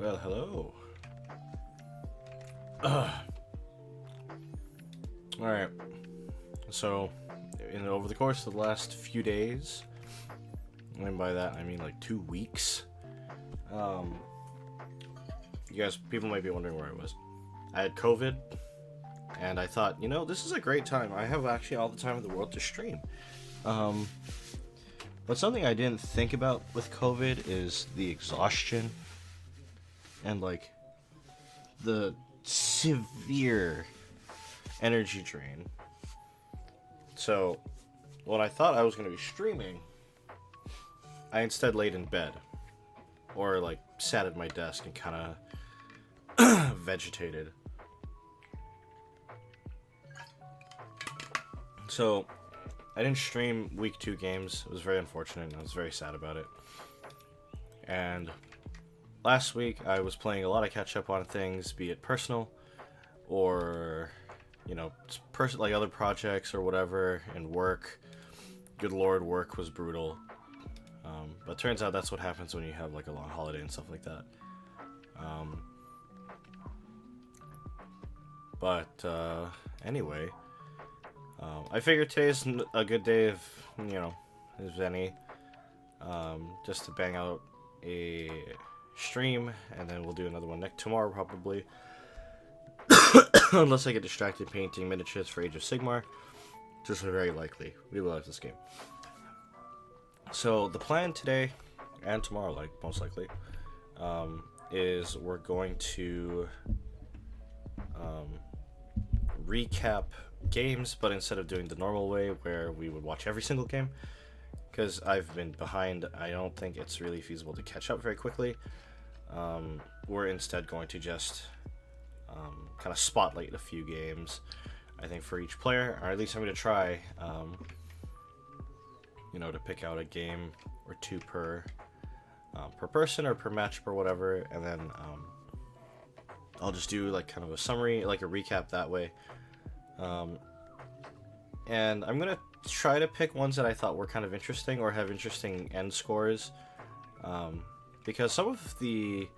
Well, hello. Alright. So, over the course of the last few days, and by that I mean like 2 weeks, people might be wondering where I was. I had COVID, and I thought, this is a great time. I have actually all the time in the world to stream. But something I didn't think about with COVID is the exhaustion and the severe energy drain. So when I thought I was going to be streaming, I instead laid in bed or sat at my desk and kind of vegetated. So I didn't stream week 2 games. It was very unfortunate, and I was very sad about it. And last week, I was playing a lot of catch-up on things, be it personal, or, other projects or whatever, and work. Good lord, work was brutal. But turns out that's what happens when you have, a long holiday and stuff like that. Anyway... I figured today's a good day if any, just to bang out a stream, and then we'll do another one tomorrow probably, unless I get distracted painting miniatures for Age of Sigmar, which is very likely. We will have this game. So the plan today, and tomorrow, most likely, is we're going to recap games, but instead of doing the normal way where we would watch every single game, because I've been behind, I don't think it's really feasible to catch up very quickly. We're instead going to just kind of spotlight a few games, I think, for each player, or at least I'm going to try to pick out a game or two per person or per match or whatever, and then I'll just do kind of a summary, a recap that way. And I'm gonna try to pick ones that I thought were kind of interesting or have interesting end scores, because some of the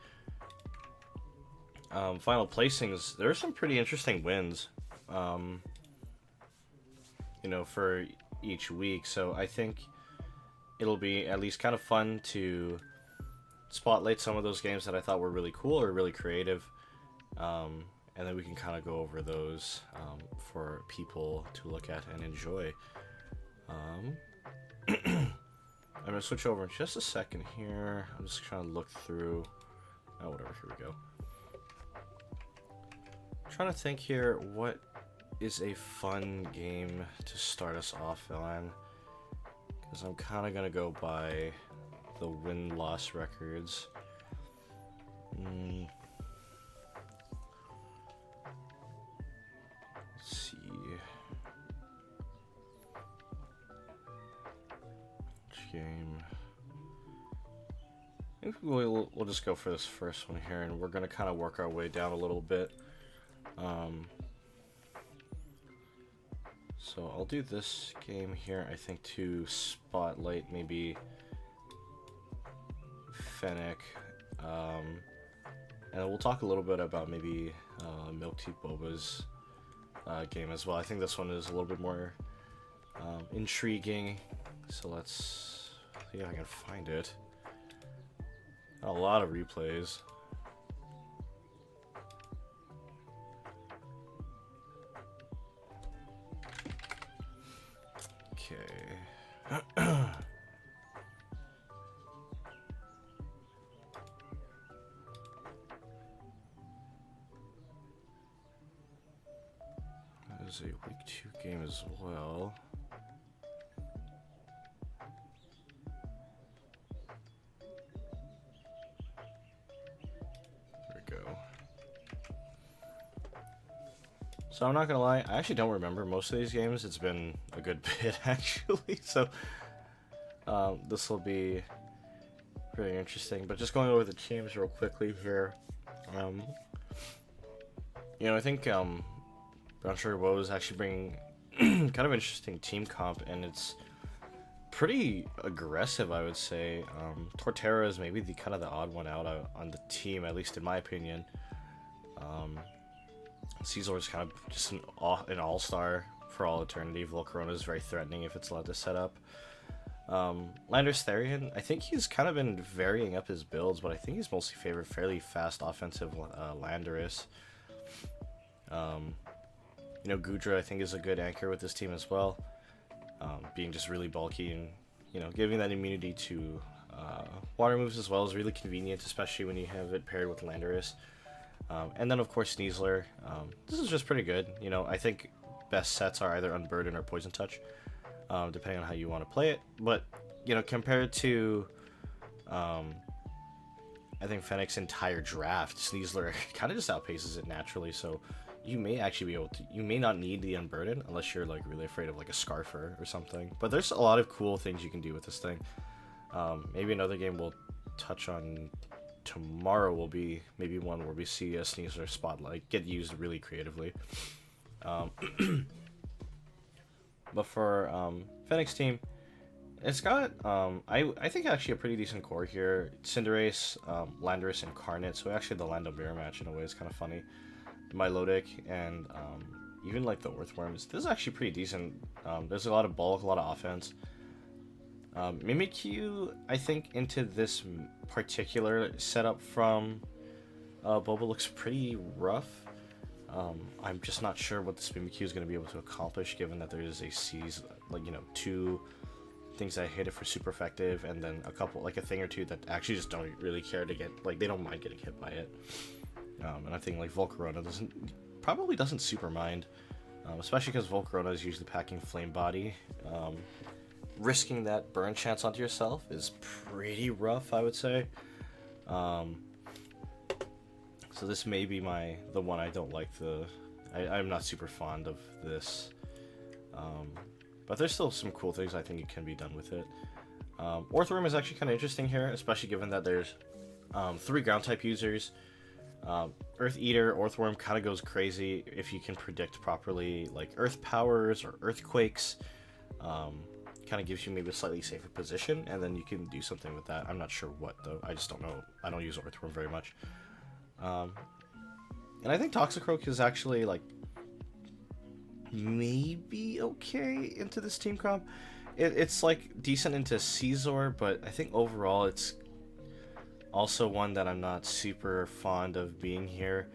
final placings, there are some pretty interesting wins, for each week. So I think it'll be at least kind of fun to spotlight some of those games that I thought were really cool or really creative. And then we can kind of go over those for people to look at and enjoy. I'm going to switch over in just a second here. I'm just trying to look through. Oh, whatever. Here we go. I'm trying to think here, what is a fun game to start us off on? Because I'm kind of going to go by the win-loss records. Let's see. Which game? I think we'll just go for this first one here, and we're going to kind of work our way down a little bit. So I'll do this game here, I think, to spotlight maybe Fennec. And we'll talk a little bit about maybe Milk Tea Boba's game as well. I think this one is a little bit more intriguing, so let's see if I can find it. A lot of replays. Okay. Is a week 2 game as well. There we go. So I'm not gonna lie, I actually don't remember most of these games. It's been a good bit actually, so this will be pretty interesting. But just going over the teams real quickly here. I think Brown Sugar Woe is actually bringing kind of interesting team comp, and it's pretty aggressive, I would say. Torterra is maybe the kind of the odd one out on the team, at least in my opinion. Caesar is kind of just an all-star for all eternity. Volcarona is very threatening if it's allowed to set up. Landorus Therian, I think he's kind of been varying up his builds, but I think he's mostly favored fairly fast offensive Landorus. Gudra I think is a good anchor with this team as well, being just really bulky and giving that immunity to water moves as well is really convenient, especially when you have it paired with Landorus. And then of course Sneasler. This is just pretty good. I think best sets are either Unburden or Poison Touch, depending on how you want to play it. But compared to I think Fennec's entire draft, Sneasler kind of just outpaces it naturally. So you may actually be able to. You may not need the Unburden unless you're like really afraid of like a Scarfer or something. But there's a lot of cool things you can do with this thing. Maybe another game we'll touch on tomorrow will be maybe one where we see a Sneasler Spotlight get used really creatively. But for Fennec's team, it's got I think actually a pretty decent core here. Cinderace, Landorus, and Carnot. So actually the Lando mirror match in a way is kind of funny. Milotic and even like the Earthworms. This is actually pretty decent. There's a lot of bulk, a lot of offense. Mimikyu, I think, into this particular setup from Boba looks pretty rough. I'm just not sure what this Mimikyu is going to be able to accomplish, given that there is a two things that hit it for super effective, and then a thing or two that actually just don't really care to get, they don't mind getting hit by it. And I think Volcarona probably doesn't super mind, especially because Volcarona is usually packing Flame Body. Risking that burn chance onto yourself is pretty rough, I would say. So this may be the one I don't like. I'm not super fond of this. But there's still some cool things I think it can be done with it. Orthworm is actually kind of interesting here, especially given that there's 3 ground type users. Earth Eater, Orthworm kind of goes crazy if you can predict properly, like Earth Powers or Earthquakes. Kind of gives you maybe a slightly safer position, and then you can do something with that. I'm not sure what, though. I just don't know. I don't use Earthworm very much. And I think Toxicroak is actually, maybe okay into this team comp. It's, decent into Caesar, but I think overall it's also one that I'm not super fond of being here.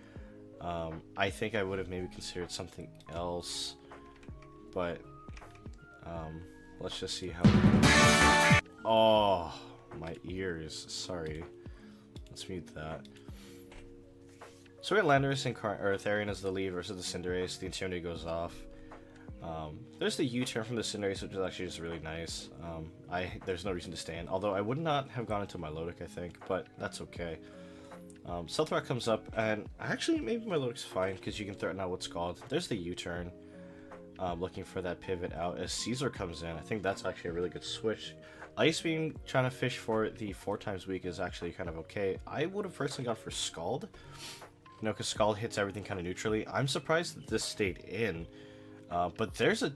I think I would have maybe considered something else, but let's just see how. Oh, my ears. Sorry. Let's mute that. So we got Landorus and Therian as the lead versus the Cinderace. The Intimidate goes off. There's the U-turn from the Cinderace, which is actually just really nice. There's no reason to stand. Although I would not have gone into Milotic, I think, but that's okay. Stealth Rock comes up, and actually maybe Milotic's fine because you can threaten out what's called. There's the U-turn. Looking for that pivot out as Caesar comes in. I think that's actually a really good switch. Ice Beam trying to fish for the 4 times weak is actually kind of okay. I would have personally gone for Scald, because Scald hits everything kind of neutrally. I'm surprised that this stayed in, but there's the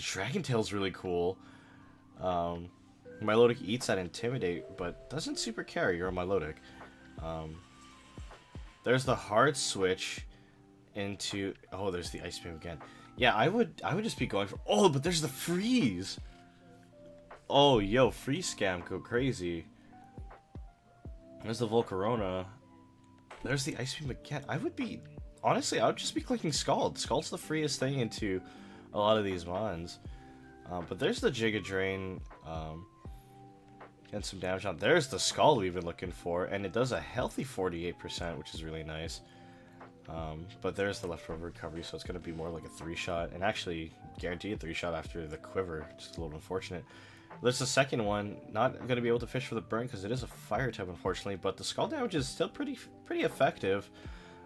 Dragon Tail's really cool. Milotic eats that Intimidate, but doesn't super care. You're a Milotic. There's the hard switch into. Oh, there's the Ice Beam again. Yeah, I would just be going for. Oh, but there's the freeze. Oh, yo, freeze scam, go crazy. There's the Volcarona. There's the Ice Beam again. I would just be clicking Scald. Scald's the freest thing into a lot of these mons. But there's the Giga Drain. Getting some damage on. There's the Scald we've been looking for, and it does a healthy 48%, which is really nice. But there's the leftover recovery, so it's going to be more like a 3-shot, and actually guaranteed 3-shot after the quiver, just a little unfortunate. There's the second one, not going to be able to fish for the burn because it is a fire type, unfortunately, but the Scald damage is still pretty effective.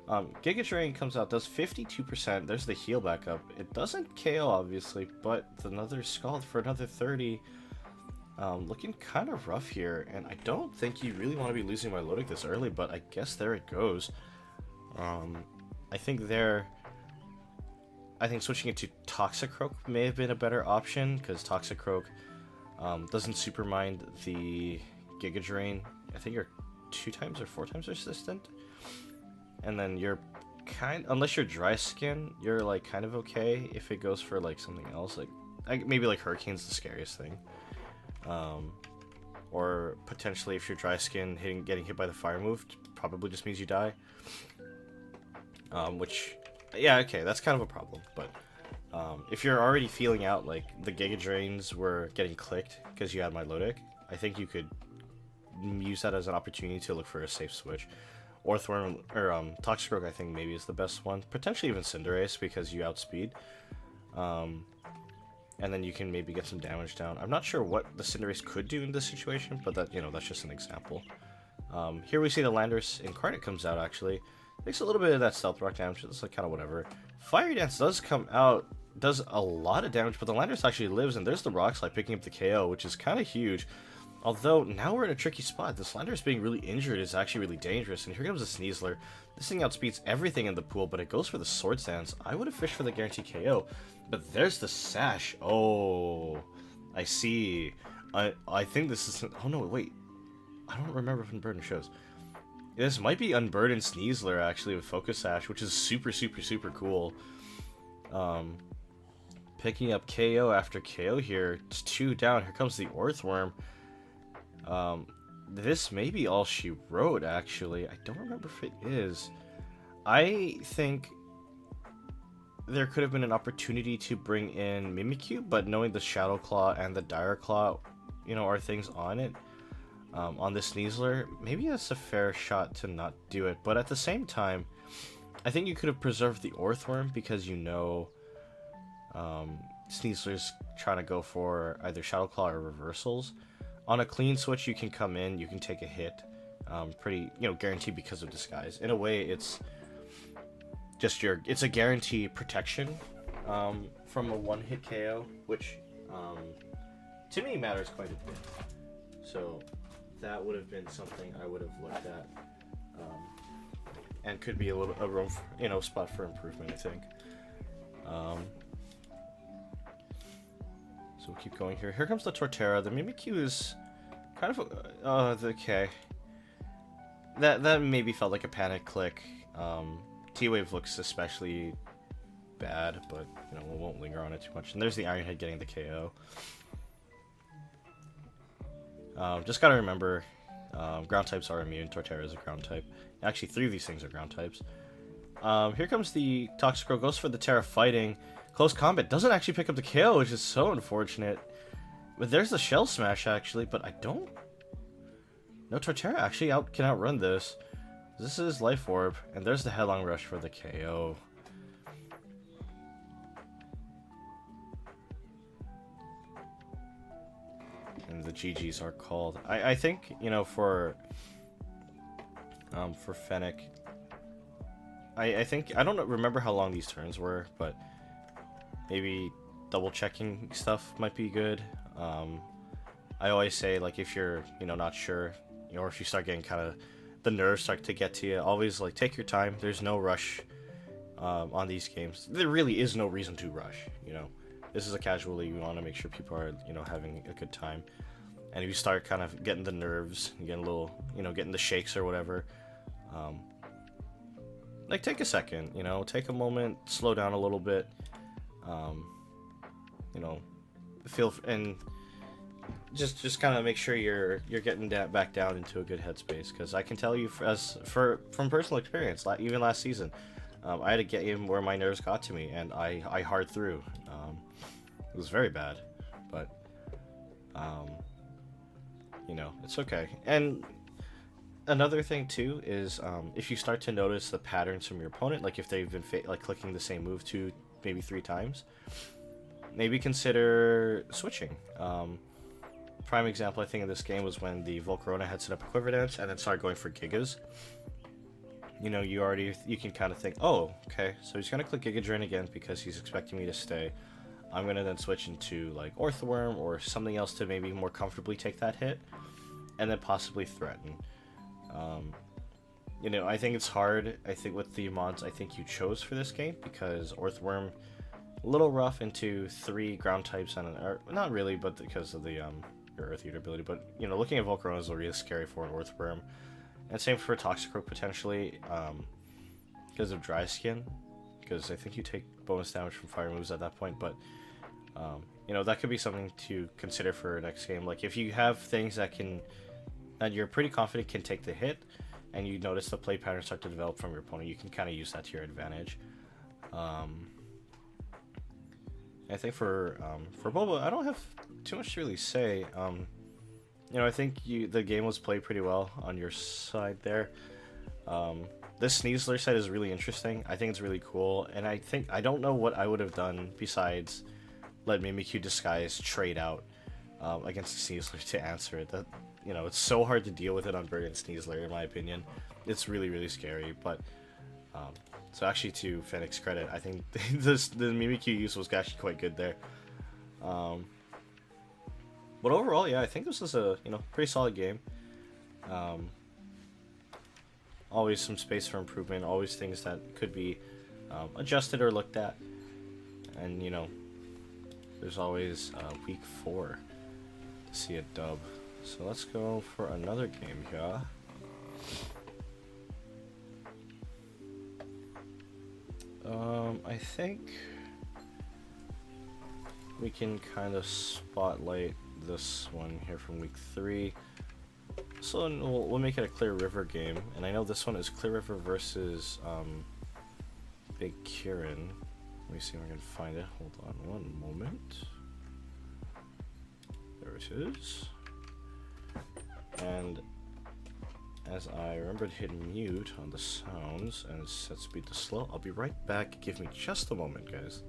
Giga Drain comes out, does 52%, there's the heal backup. It doesn't KO, obviously, but another Scald for another 30. Looking kind of rough here, and I don't think you really want to be losing Milotic this early, but I guess there it goes. I think switching it to Toxicroak may have been a better option, because Toxicroak Doesn't super mind the Giga Drain. I think you're 2 times or 4 times resistant. And then you're unless you're dry skin, you're like kind of okay if it goes for like something else, like maybe like Hurricane's the scariest thing. Or potentially if you're dry skin, getting hit by the fire move probably just means you die. Which, yeah, okay, that's kind of a problem. But if you're already feeling out like the Giga Drains were getting clicked because you had my low deck, I think you could use that as an opportunity to look for a safe switch. Orthworm or Toxic Rogue I think maybe is the best one. Potentially even Cinderace because you outspeed. And then you can maybe get some damage down. I'm not sure what the Cinderace could do in this situation, but that, that's just an example. Here we see the Landorus Incarnate comes out actually. Takes a little bit of that Stealth Rock damage, it's like kind of whatever. Fire Dance does come out, does a lot of damage, but the Landorus actually lives, and there's the Rock Slide picking up the KO, which is kind of huge. Although, now we're in a tricky spot. This Landorus being really injured is actually really dangerous, and here comes a Sneasler. This thing outspeeds everything in the pool, but it goes for the Swords Dance. I would have fished for the guaranteed KO, but there's the Sash. Oh, I see. I think this is... Oh no, wait. I don't remember if Unburden shows. This might be Unburdened Sneasler, actually, with Focus Sash, which is super, super, super cool. Picking up KO after KO here. It's 2 down. Here comes the Orthworm. This may be all she wrote, actually. I don't remember if it is. I think there could have been an opportunity to bring in Mimikyu, but knowing the Shadow Claw and the Dire Claw, are things on it. On this Sneasler, maybe it's a fair shot to not do it, but at the same time, I think you could have preserved the Orthworm because Sneasler's trying to go for either Shadow Claw or reversals. On a clean switch, you can come in, you can take a hit, pretty, guaranteed because of Disguise. In a way, it's just it's a guaranteed protection from a one-hit KO, which to me matters quite a bit. So that would have been something I would have looked at, and could be a room, spot for improvement, I think. So we'll keep going here. Here comes the Torterra. The Mimikyu is kind of okay. That maybe felt like a panic click. T-Wave looks especially bad, but we won't linger on it too much. And there's the Iron Head getting the KO. Just gotta remember, ground types are immune. Torterra is a ground type. Actually, 3 of these things are ground types. Here comes the Toxic Rogue, goes for the Terra Fighting. Close Combat doesn't actually pick up the KO, which is so unfortunate. But there's the Shell Smash, actually, but I don't... No, Torterra actually can outrun this. This is Life Orb, and there's the Headlong Rush for the KO. And the GGs are called. I think, for Fennec, I think, I don't remember how long these turns were, but maybe double checking stuff might be good. I always say, like, if you're, not sure, or if you start getting kind of, the nerves start to get to you, always, like, take your time. There's no rush on these games. There really is no reason to rush, This is a casual league. We want to make sure people are, having a good time. And if you start kind of getting the nerves, getting a little, getting the shakes or whatever, like, take a second, take a moment, slow down a little bit, feel, and just kind of make sure you're getting back down into a good headspace, because I can tell you from personal experience, even last season, I had to get in where my nerves got to me, and I hard through. It was very bad, but it's okay. And another thing too is if you start to notice the patterns from your opponent, like if they've been clicking the same move 2, maybe 3 times, maybe consider switching. Prime example I think in this game was when the Volcarona had set up a Quiver Dance and then started going for Gigas. You can kind of think, oh, okay, so he's gonna click Giga Drain again because he's expecting me to stay. I'm gonna then switch into like Orthworm or something else to maybe more comfortably take that hit, and then possibly threaten. I think it's hard. I think with the mods I think you chose for this game, because Orthworm a little rough into 3 ground types and or not really, but because of the your Earth Eater ability. But you know, looking at Volcarona is really scary for an Earthworm, and same for Toxicroak potentially, because of Dry Skin, because I think you take bonus damage from fire moves at that point. But you know, that could be something to consider for next game. Like if you have things that you're pretty confident can take the hit, and you notice the play pattern start to develop from your opponent, you can kind of use that to your advantage. I think for Boba, I don't have too much to really say. You know, I think the game was played pretty well on your side there. This Sneasler set is really interesting. I think it's really cool, and I don't know what I would have done besides let Mimikyu Disguise trade out against Sneasler to answer it. That, you know, it's so hard to deal with it on Bird and Sneasler, in my opinion. It's really, really scary, but so actually, to Fennec's credit, I think the Mimikyu use was actually quite good there. But overall, yeah, I think this was a pretty solid game. Always some space for improvement. Always things that could be adjusted or looked at. And you know, there's always week 4 to see a dub. So let's go for another game here. I think we can kind of spotlight this one here from week 3. So we'll make it a Clear River game, and I know this one is Clear River versus Big Kieran. Let me see if I can find it. Hold on one moment. There it is. And as I remembered to hit mute on the sounds and set speed to slow, I'll be right back. Give me just a moment, guys.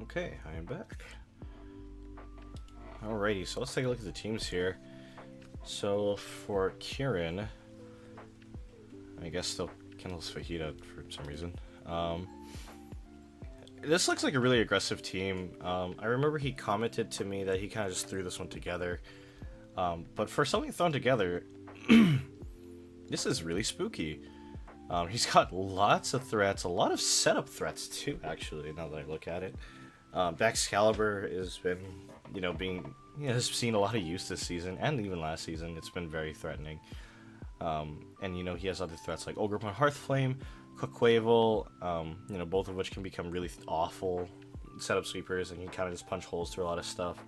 Okay, I am back. Alrighty, so let's take a look at the teams here. So for Kieran, I guess still Kindles Fajita for some reason. This looks like a really aggressive team. I remember he commented to me that he kind of just threw this one together. But for something thrown together, this is really spooky. He's got lots of threats, a lot of setup threats too, actually, now that I look at it. Baxcalibur has been, has seen a lot of use this season, and even last season. It's been very threatening. And, he has other threats like Ogrepon Hearthflame, Quaquavel, both of which can become really awful setup sweepers and can kind of just punch holes through a lot of stuff.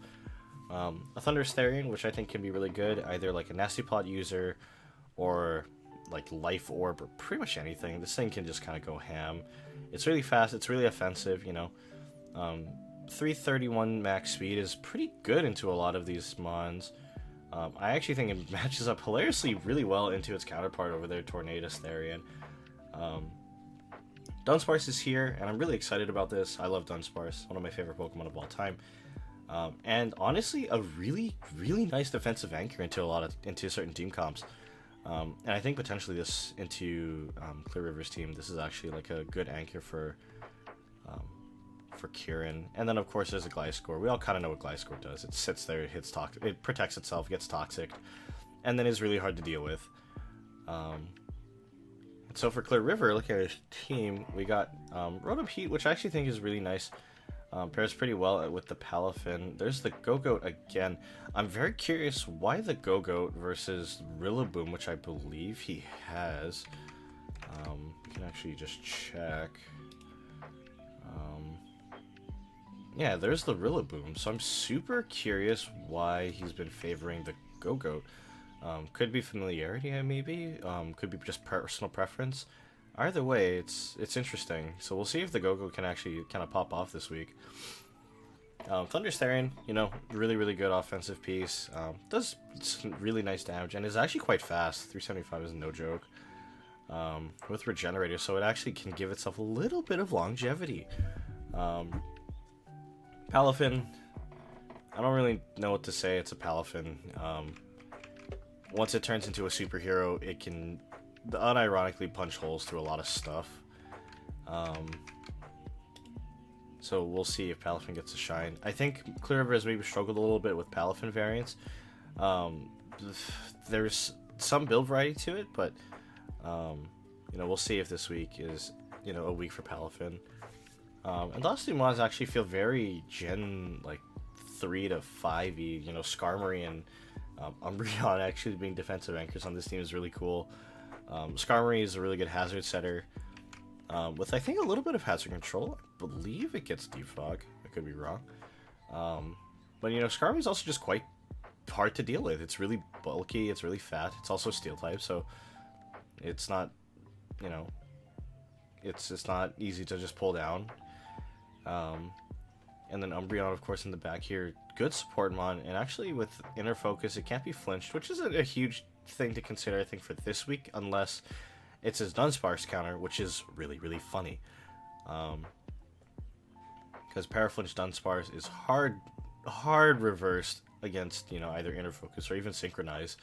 A Thunderstarian, which I think can be really good, either like a Nasty Plot user or like Life Orb or pretty much anything. This thing can just kind of go ham. It's really fast, it's really offensive, 331 max speed is pretty good into a lot of these mons. I actually think it matches up hilariously really well into its counterpart over there, Tornadus Therian. Dunsparce is here, and I'm really excited about this. I love Dunsparce, one of my favorite Pokemon of all time. And honestly, a really, really nice defensive anchor into certain team comps. And I think potentially this into Clear River's team, this is actually like a good anchor for for Kieran. And then, of course, there's a Gliscor. We all kind of know what Gliscor does. It sits there, it hits toxic, it protects itself, gets toxic, and then is really hard to deal with. So for Clear River, looking at his team, we got Rotom Heat, which I actually think is really nice. Pairs pretty well with the Palafin. There's the Go-Goat again. I'm very curious why the Go-Goat versus Rillaboom, which I believe he has. You can actually just check. Yeah, there's the Rillaboom. So I'm super curious why he's been favoring the Go-Goat. Could be familiarity, maybe. Could be just personal preference. Either way, it's interesting. So we'll see if the Go-Goat can actually kind of pop off this week. Thunderstarian, you know, really good offensive piece. Does some really nice damage and is actually quite fast. 375 is no joke. With Regenerator, so it actually can give itself a little bit of longevity. Palafin, I don't really know what to say. It's a Palafin. Once it turns into a superhero, it can unironically punch holes through a lot of stuff. So we'll see if Palafin gets a shine. I think Clear River has maybe struggled a little bit with Palafin variants. There's some build variety to it, but you know, we'll see if this week is, you know, a week for Palafin. And those two mods actually feel very Gen like 3 to 5e. You know, Skarmory and Umbreon actually being defensive anchors on this team is really cool. Skarmory is a really good hazard setter. With I think a little bit of hazard control. I believe it gets Deep Fog. I could be wrong. But you know, Skarmory is also just quite hard to deal with. It's really bulky. It's really fat. It's also Steel type, so it's not, you know, it's just not easy to just pull down. And then Umbreon, of course, in the back here. Good support mon, and actually with Inner Focus, it can't be flinched, which is a huge thing to consider, I think, for this week, unless it's his Dunsparce counter, which is really funny. Because Paraflinch Dunsparce is hard reversed against, you know, either Inner Focus or even Synchronize.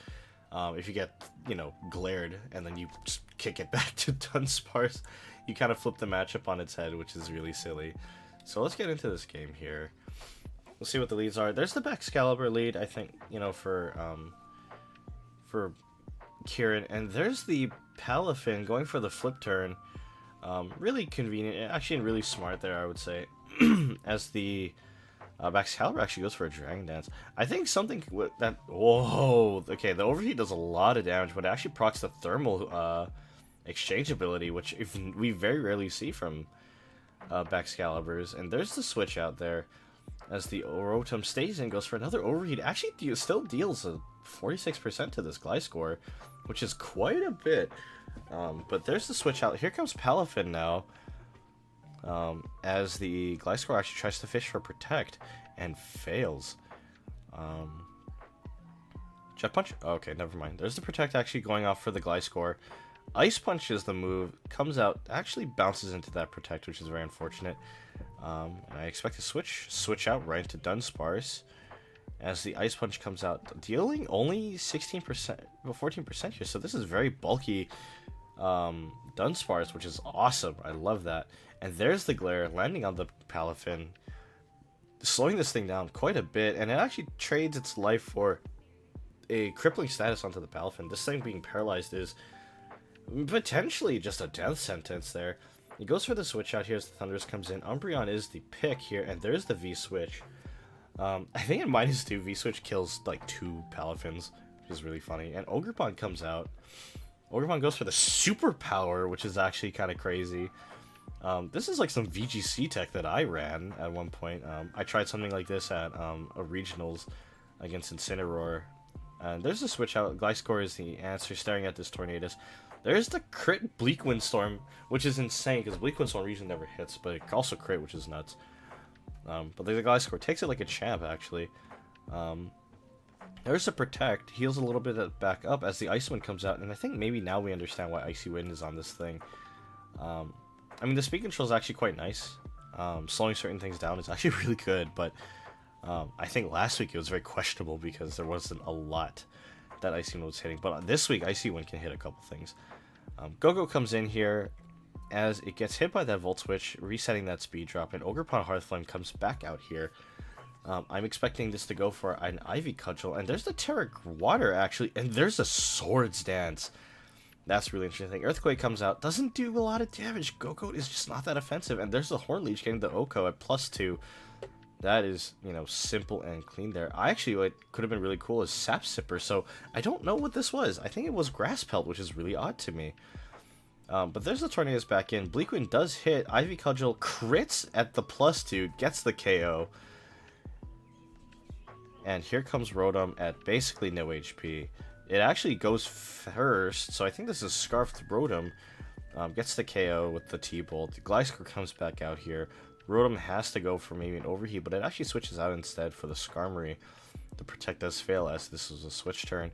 If you get, you know, glared and then you just kick it back to Dunsparce, you kind of flip the matchup on its head, which is really silly. So let's get into this game here. We'll see what the leads are. There's the Excalibur lead, I think, you know, for Kieran, and there's the Palafin going for the flip turn. Really convenient, actually, and really smart there, I would say. As the Excalibur actually goes for a Dragon Dance. I think something with that. Whoa, okay, the Overheat does a lot of damage, but it actually procs the Thermal exchange ability, which we very rarely see from Excaliburs. And there's the switch out there. As the Rotom stays in, goes for another Overheat. Actually, still deals a 46% to this Gliscor, which is quite a bit. But there's the switch out. Here comes Palafin now. As the Gliscor actually tries to fish for Protect and fails. Jet Punch? Oh, okay, never mind. There's the Protect actually going off for the Gliscor. Ice Punch is the move. Comes out, actually bounces into that Protect, which is very unfortunate. And I expect to switch out right into Dunsparce as the Ice Punch comes out, dealing only 16%, well, 14% here. So this is very bulky Dunsparce, which is awesome. I love that. And there's the Glare landing on the Palafin, slowing this thing down quite a bit, and it actually trades its life for a crippling status onto the Palafin. This thing being paralyzed is potentially just a death sentence there. He goes for the switch out here as the Thundurus comes in. Umbreon is the pick here, and there's the V-Switch. I think in -2, V-Switch kills like 2 Palafins, which is really funny. And Ogerpon comes out. Ogerpon goes for the Superpower, which is actually kind of crazy. This is like some VGC tech that I ran at one point. I tried something like this at a Regionals against Incineroar. And there's the switch out. Gliscor is the answer, staring at this Tornadus. There's the crit Bleak Windstorm, which is insane, because Bleak Windstorm usually never hits, but it also crit, which is nuts. But the Gliscor takes it like a champ, actually. There's the Protect, heals a little bit back up as the Ice Wind comes out, and I think maybe now we understand why Icy Wind is on this thing. I mean, the speed control is actually quite nice. Slowing certain things down is actually really good, but I think last week it was very questionable because there wasn't a lot that Icy Wind was hitting. But this week, Icy Wind can hit a couple things. Go-Go comes in here. as it gets hit by that Volt Switch, resetting that speed drop, and Ogerpon Hearthflame comes back out here. I'm expecting this to go for an Ivy Cudgel, and there's the Terra Water, actually, and there's a Swords Dance. That's really interesting. Earthquake comes out, doesn't do a lot of damage. Go-Goat is just not that offensive, and there's the Horn Leech getting the Oko at +2. That is, simple and clean there. What could have been really cool is Sap Sipper, so I don't know what this was. I think it was Grass Pelt, which is really odd to me. But there's the Tornadoes back in. Bleakwind does hit. Ivy Cudgel crits at the +2, gets the KO. And here comes Rotom at basically no HP. It actually goes first, so I think this is Scarfed Rotom. Gets the KO with the T-Bolt. The Gliscor comes back out here. Rotom has to go for maybe an Overheat, but it actually switches out instead for the Skarmory. The Protect does fail as this was a switch turn.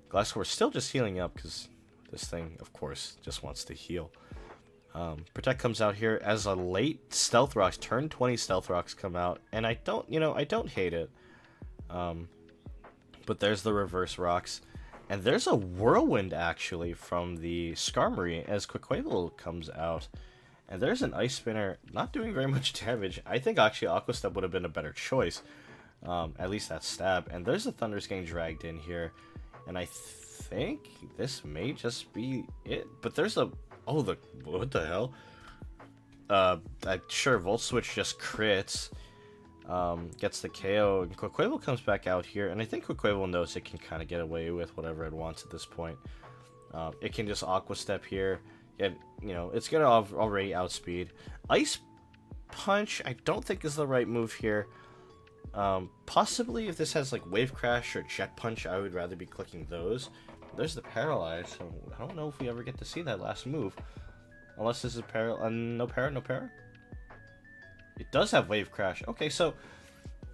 Gliscor still just healing up because this thing, of course, just wants to heal. Protect comes out here as a late Stealth Rocks. Turn 20 Stealth Rocks come out, and I don't hate it. But there's the reverse rocks. And there's a Whirlwind, actually, from the Skarmory as Quaquaval comes out. And there's an Ice Spinner, not doing very much damage. I think, actually, Aqua Step would have been a better choice. At least that stab. And there's a Thundurus getting dragged in here. And I think this may just be it. But there's a... Oh, what the hell? Sure, Volt Switch just crits. Gets the KO, and Quaquaval comes back out here, and I think Quaquaval knows it can kind of get away with whatever it wants at this point. It can just Aqua Step here, and, it's going to already outspeed. Ice Punch, I don't think is the right move here. Possibly if this has, like, Wave Crash or Jet Punch, I would rather be clicking those. There's the Paralyze, so I don't know if we ever get to see that last move. Unless this is no para? It does have Wave Crash. Okay, so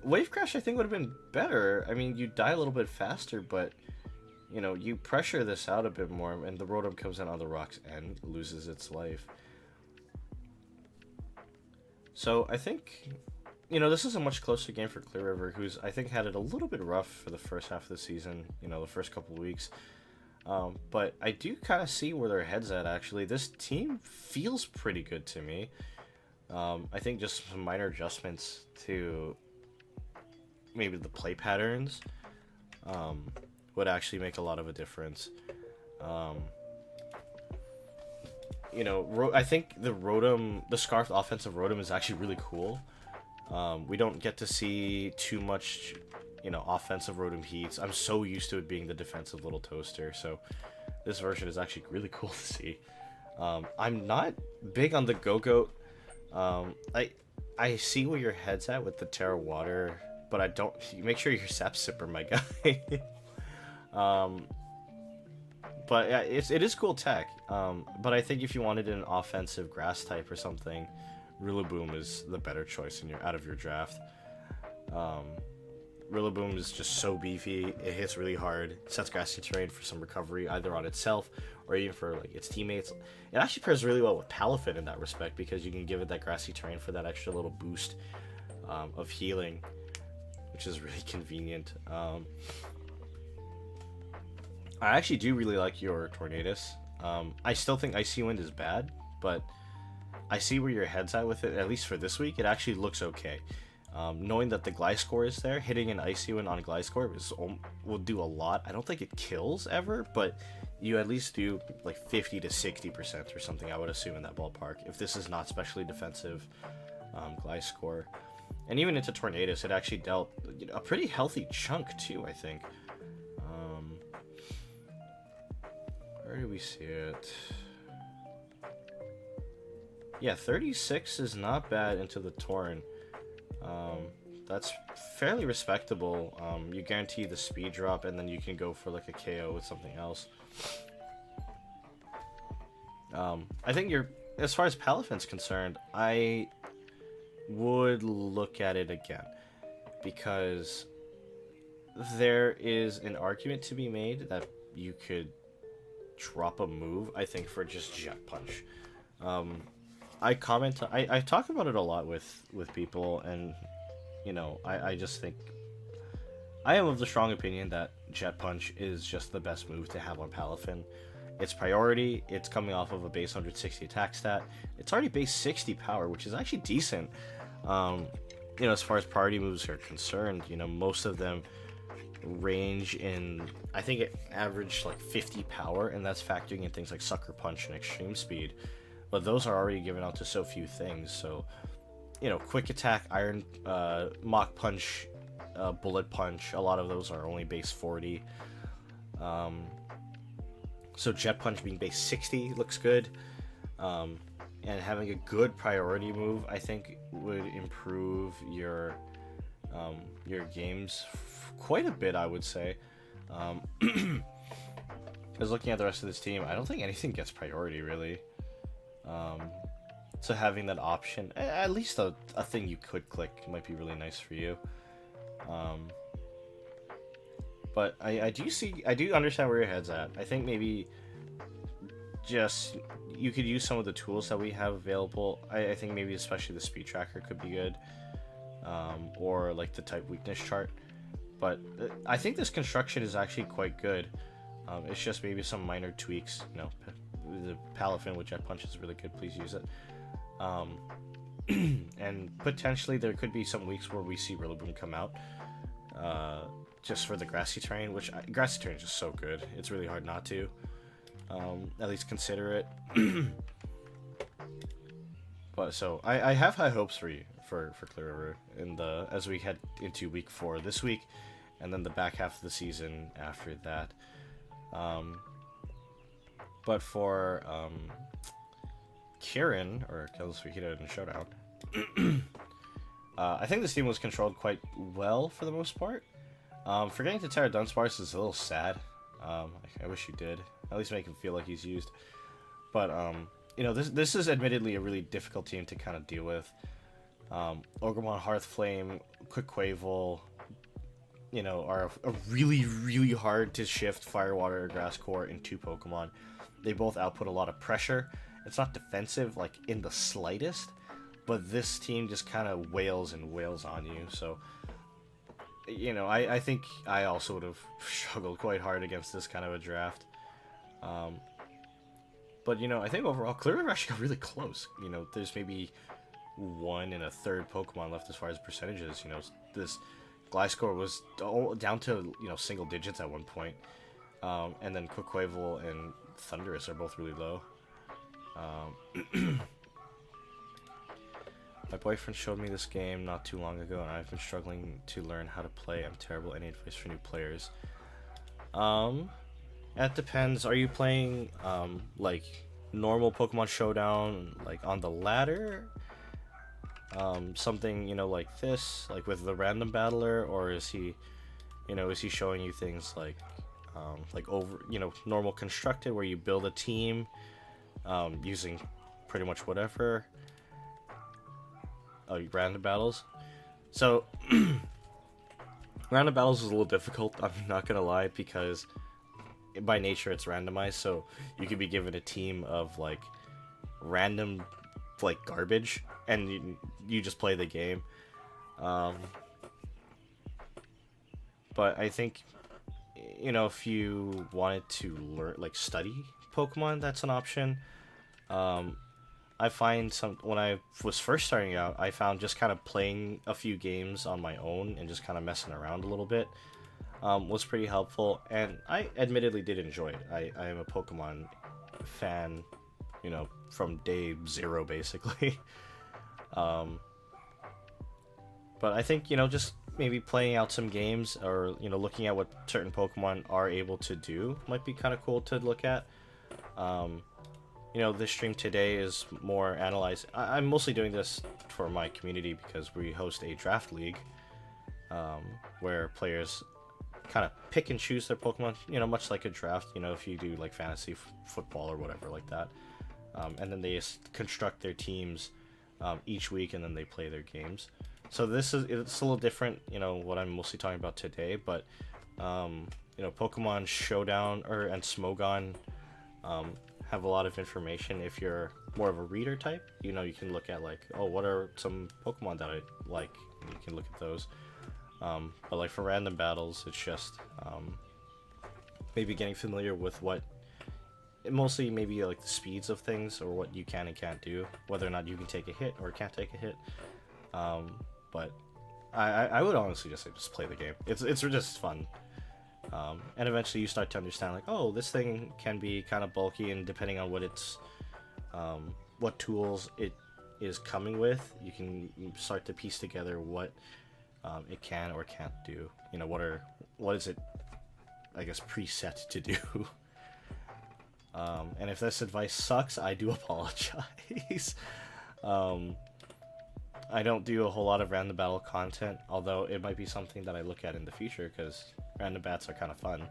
Wave Crash I think would have been better. I mean, you die a little bit faster, but, you pressure this out a bit more, and the Rotom comes in on the rocks and loses its life. So I think, this is a much closer game for Clear River, who's, I think, had it a little bit rough for the first half of the season, the first couple of weeks. But I do kind of see where their head's at, actually. This team feels pretty good to me. I think just some minor adjustments to maybe the play patterns would actually make a lot of a difference. I think the Scarfed offensive Rotom is actually really cool. We don't get to see too much, offensive Rotom heats. I'm so used to it being the defensive little toaster, so this version is actually really cool to see. I'm not big on the Go-Goat. I see where your head's at with the Terra Water, but I don't. Make sure you're Sap Sipper, my guy. But yeah, it is cool tech. But I think if you wanted an offensive grass type or something, Rillaboom is the better choice out of your draft. Rillaboom is just so beefy. It hits really hard. Sets grassy terrain for some recovery, either on itself or even for like its teammates. It actually pairs really well with Palafin in that respect, because you can give it that grassy terrain for that extra little boost of healing, which is really convenient. I actually do really like your Tornadus. I still think Icy Wind is bad, but I see where your head's at with it. At least for this week, it actually looks okay. Knowing that the Gliscor is there, hitting an Icy Wind on Gliscor will do a lot. I don't think it kills ever, but you at least do like 50 to 60% or something, I would assume, in that ballpark, if this is not specially defensive Gliscor. And even into Tornadus, it actually dealt a pretty healthy chunk too, I think. Where do we see it? Yeah, 36 is not bad into the Torn. That's fairly respectable. You guarantee the speed drop, and then you can go for like a KO with something else. I think as far as Palafin's concerned, I would look at it again, because there is an argument to be made that you could drop a move, I think, for just Jet Punch. I talk about it a lot with people, and I just think I am of the strong opinion that Jet Punch is just the best move to have on Palafin. It's priority. It's coming off of a base 160 attack stat. It's already base 60 power, which is actually decent. As far as priority moves are concerned, most of them range in, I think it averaged like 50 power, and that's factoring in things like Sucker Punch and Extreme Speed. But those are already given out to so few things. So, Quick Attack, Iron, Mach Punch, Bullet Punch, a lot of those are only base 40. So Jet Punch being base 60 looks good. And having a good priority move, I think, would improve your games quite a bit, I would say. Because looking at the rest of this team, I don't think anything gets priority, really. So having that option, at least a thing you could click, might be really nice for you. But I do understand where your head's at. I think maybe just you could use some of the tools that we have available. I think maybe especially the speed tracker could be good, or like the type weakness chart. But I think this construction is actually quite good. It's just maybe some minor tweaks. The Palafin with Jet Punch is really good. Please use it. And potentially there could be some weeks where we see Rillaboom come out, just for the grassy terrain, which grassy terrain is just so good. It's really hard not to at least consider it. But so I have high hopes for you for Clear River as we head into week 4 this week, and then the back half of the season after that. But for Kieran, or Kellis Fajita in Showdown, I think this team was controlled quite well for the most part. Forgetting to Terra Dunsparce is a little sad. I wish you did. At least make him feel like he's used. But, this is admittedly a really difficult team to kind of deal with. Ogremon, Hearthflame, Quick Quavel, are a really, really hard to shift Fire, Water, or Grass Core in 2 Pokemon. They both output a lot of pressure. It's not defensive, like, in the slightest, but this team just kind of wails and wails on you, so... I think I also would have struggled quite hard against this kind of a draft. But, I think overall, Clear River actually got really close. There's maybe 1 1/3 Pokemon left as far as percentages. This Gliscor was down to, single digits at one point. And then Quick Quavel and Thundurus are both really low. My boyfriend showed me this game not too long ago, and I've been struggling to learn how to play. I'm terrible. Any advice for new players? That depends. Are you playing like normal Pokemon Showdown, like on the ladder? Something like this, like with the random battler, or is he showing you things like over normal constructed where you build a team using pretty much whatever. Oh, random battles. So random battles is a little difficult, I'm not gonna lie, because by nature it's randomized, so you could be given a team of like random like garbage and you just play the game. But I think if you wanted to learn, like, study Pokemon, that's an option. I find when I was first starting out, I found just kind of playing a few games on my own and just kind of messing around a little bit was pretty helpful, and I admittedly did enjoy it. I am a Pokemon fan, from day 0 basically. But I think just maybe playing out some games, or looking at what certain Pokemon are able to do might be kind of cool to look at. This stream today is more analyzed. I'm mostly doing this for my community because we host a draft league, where players kind of pick and choose their Pokemon, much like a draft, if you do like fantasy football or whatever like that. And then they just construct their teams each week, and then they play their games. So it's a little different, what I'm mostly talking about today, but Pokemon Showdown and Smogon have a lot of information. If you're more of a reader type, you can look at like, oh, what are some Pokemon that I like? You can look at those. But like for random battles, it's just maybe getting familiar with what mostly maybe like the speeds of things or what you can and can't do, whether or not you can take a hit or can't take a hit. But I would honestly just say just play the game. It's just fun. And eventually you start to understand like, oh, this thing can be kind of bulky, and depending on what it's what tools it is coming with, you can start to piece together what it can or can't do. You know, what is it, I guess, preset to do. And if this advice sucks, I do apologize. I don't do a whole lot of random battle content, although it might be something that I look at in the future because random bats are kind of fun.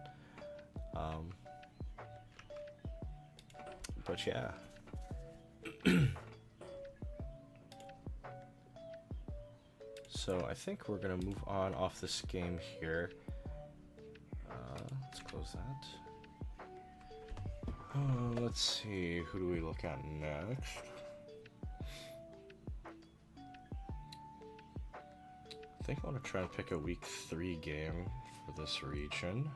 But yeah. So I think we're gonna move on off this game here. Let's close that. Let's see, who do we look at next? I think I want to try and pick a week 3 game for this region.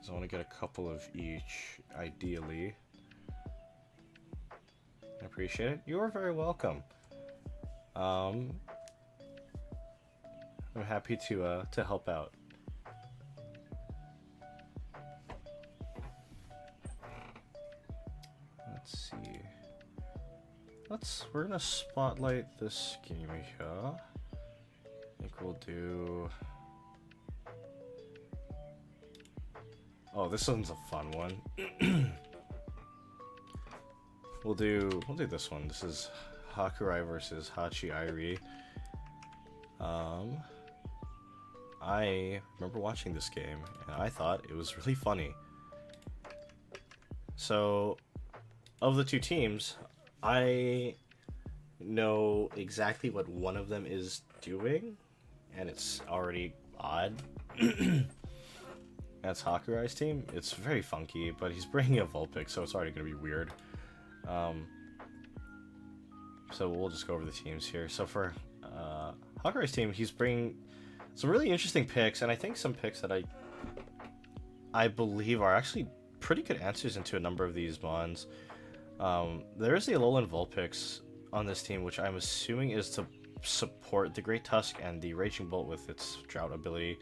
So I want to get a couple of each, ideally. I appreciate it. You are very welcome. I'm happy to help out. Let's see. We're gonna spotlight this game here. I think we'll do. Oh, this one's a fun one. We'll do this one. This is Hakurai versus Hachi Airi. I remember watching this game and I thought it was really funny. So, of the two teams, I know exactly what one of them is doing, and it's already odd. That's Hakurai's team. It's very funky, but he's bringing a Vulpix, so it's already going to be weird. So we'll just go over the teams here. So for Hakurai's team, he's bringing some really interesting picks, and I think some picks that I believe are actually pretty good answers into a number of these mons. There is the Alolan Vulpix on this team, which I'm assuming is to support the Great Tusk and the Raging Bolt with its Drought ability.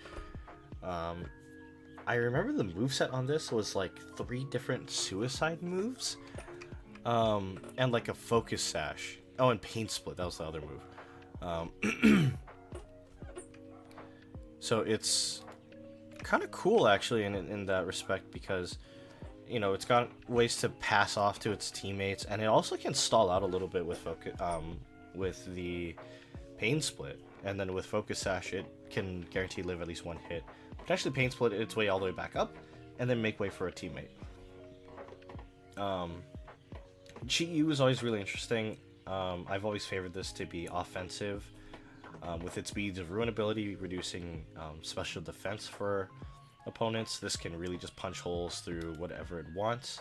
I remember the moveset on this was like 3 different suicide moves, and like a Focus Sash. Oh, and Pain Split, that was the other move. So it's kind of cool actually in that respect, because you know, it's got ways to pass off to its teammates, and it also can stall out a little bit with with the Pain Split, and then with Focus Sash it can guarantee live at least 1 hit. Potentially Pain Split its way all the way back up, and then make way for a teammate. Chi-Yu is always really interesting. I've always favored this to be offensive, with its Beads of Ruin ability reducing special defense for opponents. This can really just punch holes through whatever it wants.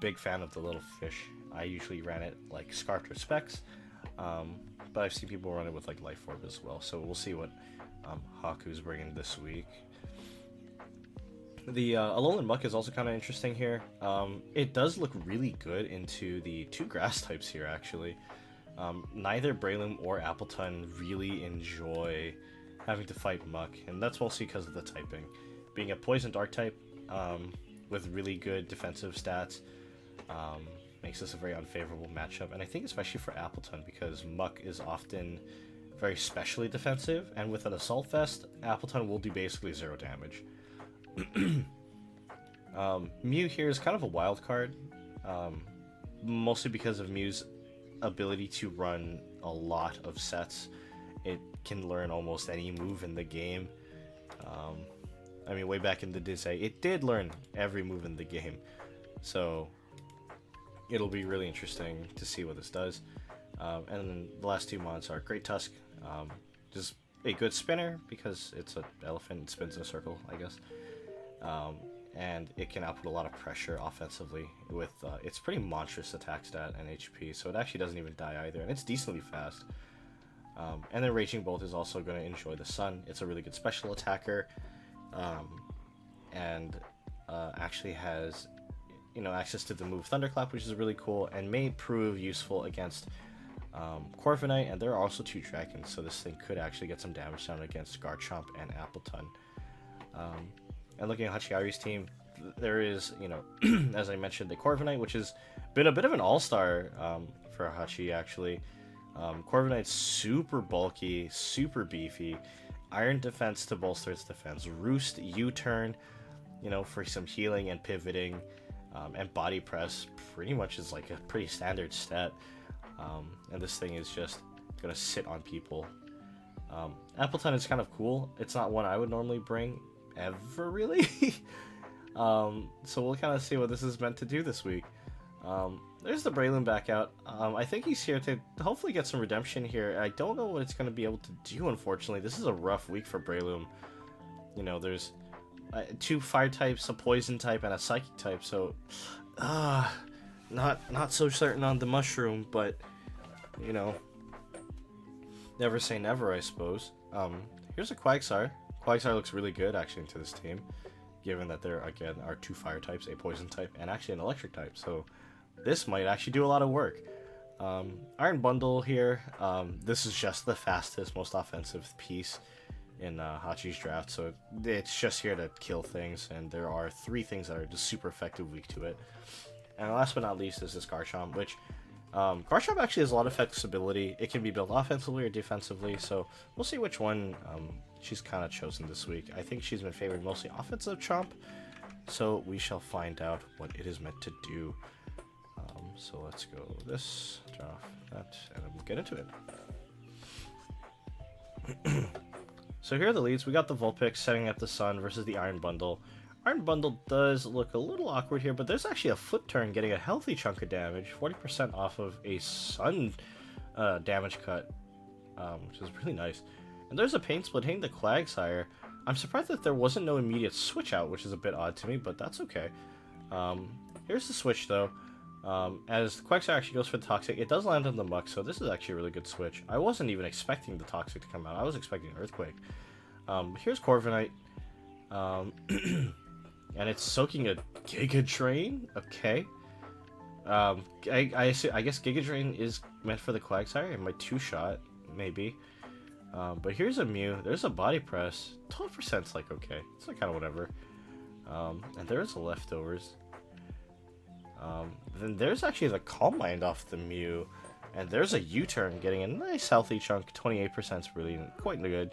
Big fan of the little fish. I usually ran it like Scarfed or Specs, but I've seen people run it with like Life Orb as well, so we'll see what Haku's bringing this week. The Alolan Muck is also kind of interesting here. It does look really good into the 2 grass types here, actually. Neither Breloom or Appletun really enjoy having to fight Muck, and that's mostly because of the typing. Being a Poison Dark type with really good defensive stats makes this a very unfavorable matchup, and I think especially for Appletun, because Muck is often very specially defensive, and with an Assault Vest, Appletun will do basically 0 damage. Mew here is kind of a wild card, mostly because of Mew's ability to run a lot of sets. It can learn almost any move in the game. I mean, way back in the day, it did learn every move in the game, so it'll be really interesting to see what this does. And then the last 2 mons are Great Tusk, just a good spinner because it's an elephant and spins in a circle, I guess. And it can output a lot of pressure offensively with its pretty monstrous attack stat and HP, so it actually doesn't even die either, and it's decently fast. And then Raging Bolt is also going to enjoy the sun. It's a really good special attacker, and actually has access to the move Thunderclap, which is really cool and may prove useful against Corviknight, and there are also 2 dragons, so this thing could actually get some damage done against Garchomp and Appleton. And looking at Hachiari's team, there is, as I mentioned, the Corviknight, which has been a bit of an all-star for Hachi, actually. Corviknight's super bulky, super beefy, Iron Defense to bolster its defense, Roost U-turn, for some healing and pivoting, and Body Press pretty much is like a pretty standard stat. And this thing is just gonna sit on people. Appleton is kind of cool. It's not one I would normally bring ever, really. So we'll kind of see what this is meant to do this week. There's the Breloom back out. I think he's here to hopefully get some redemption here. I don't know what it's going to be able to do, unfortunately. This is a rough week for Breloom. There's 2 fire types, a poison type, and a psychic type, so not so certain on the mushroom, but never say never, I suppose. Here's a Quagsire. Quagsire looks really good actually into this team, given that there again are 2 fire types, a poison type, and actually an electric type, so this might actually do a lot of work. Iron Bundle here. This is just the fastest, most offensive piece in Hachi's draft, so it's just here to kill things, and there are 3 things that are just super effective weak to it. And last but not least is this Garchomp, which Garchomp actually has a lot of flexibility. It can be built offensively or defensively, so we'll see which one she's kind of chosen this week. I think she's been favored mostly offensive Chomp, so we shall find out what it is meant to do. So let's go this, turn off that, and then we'll get into it. So here are the leads. We got the Vulpix setting up the Sun versus the Iron Bundle. Iron Bundle does look a little awkward here, but there's actually a Flip Turn getting a healthy chunk of damage, 40% off of a Sun damage cut, which is really nice. And there's a Pain Split hitting the Quagsire. I'm surprised that there wasn't no immediate switch out, which is a bit odd to me, but that's okay. Here's the switch, though. As the Quagsire actually goes for the Toxic, it does land on the Muck, so this is actually a really good switch. I wasn't even expecting the Toxic to come out. I was expecting Earthquake. Here's Corviknight. And it's soaking a Giga Drain? Okay. I guess Giga Drain is meant for the Quagsire. It might 2-shot, maybe. But here's a Mew. There's a Body Press. 12%'s like okay. It's like kind of whatever. And there's the Leftovers. Then there's actually the Calm Mind off the Mew. And there's a U-turn getting a nice healthy chunk. 28% is really quite good.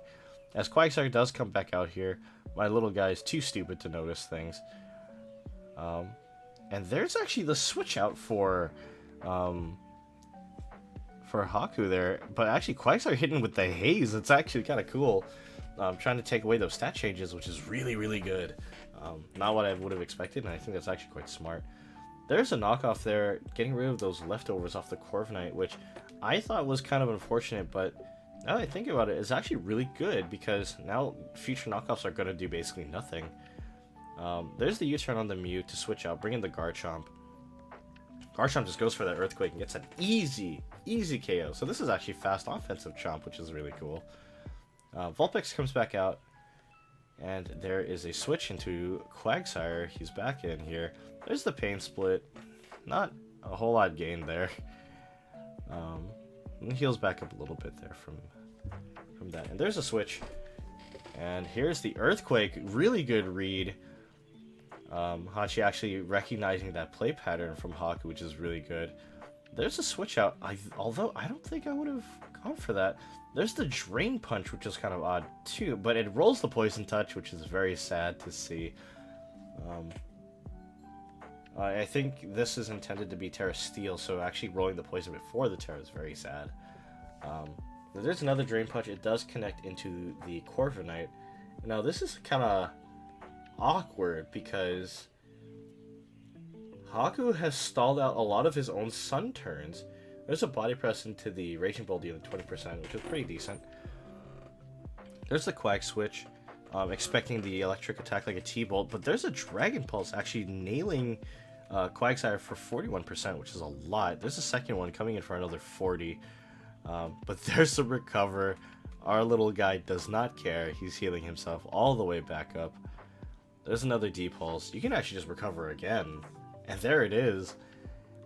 As Quagsire does come back out here, my little guy is too stupid to notice things. And there's actually the switch out for Haku there. But actually Quagsire hitting with the Haze. It's actually kind of cool. Trying to take away those stat changes, which is really, really good. Not what I would have expected, and I think that's actually quite smart. There's a knockoff there, getting rid of those leftovers off the Corviknight, which I thought was kind of unfortunate, but now that I think about it, it's actually really good, because now future knockoffs are going to do basically nothing. There's the U-turn on the Mew to switch out, bring in the Garchomp. Garchomp just goes for that Earthquake and gets an easy KO. So this is actually fast offensive Chomp, which is really cool. Vulpix comes back out, and there is a switch into Quagsire. He's back in here. There's the Pain Split. Not a whole lot gained there. And heals back up a little bit there from that. And there's a switch. And here's the Earthquake. Really good read. Hachi actually recognizing that play pattern from Haku, which is really good. There's a switch out, although I don't think I would have gone for that. There's the Drain Punch, which is kind of odd too, but it rolls the Poison Touch, which is very sad to see. I think this is intended to be Terra Steel, so actually rolling the Poison before the Terra is very sad. There's another Drain Punch. It does connect into the Corviknight. Now this is kind of awkward because Haku has stalled out a lot of his own Sun turns. There's a Body Press into the Raging Bull dealing 20%, which is pretty decent. There's the Quag Switch, expecting the electric attack like a T-Bolt, but there's a Dragon Pulse actually nailing Quagsire for 41%, which is a lot. There's a second one coming in for another 40, but there's the Recover Our little guy does not care. He's healing himself all the way back up. There's another deep pulse. You can actually just recover again. And there it is.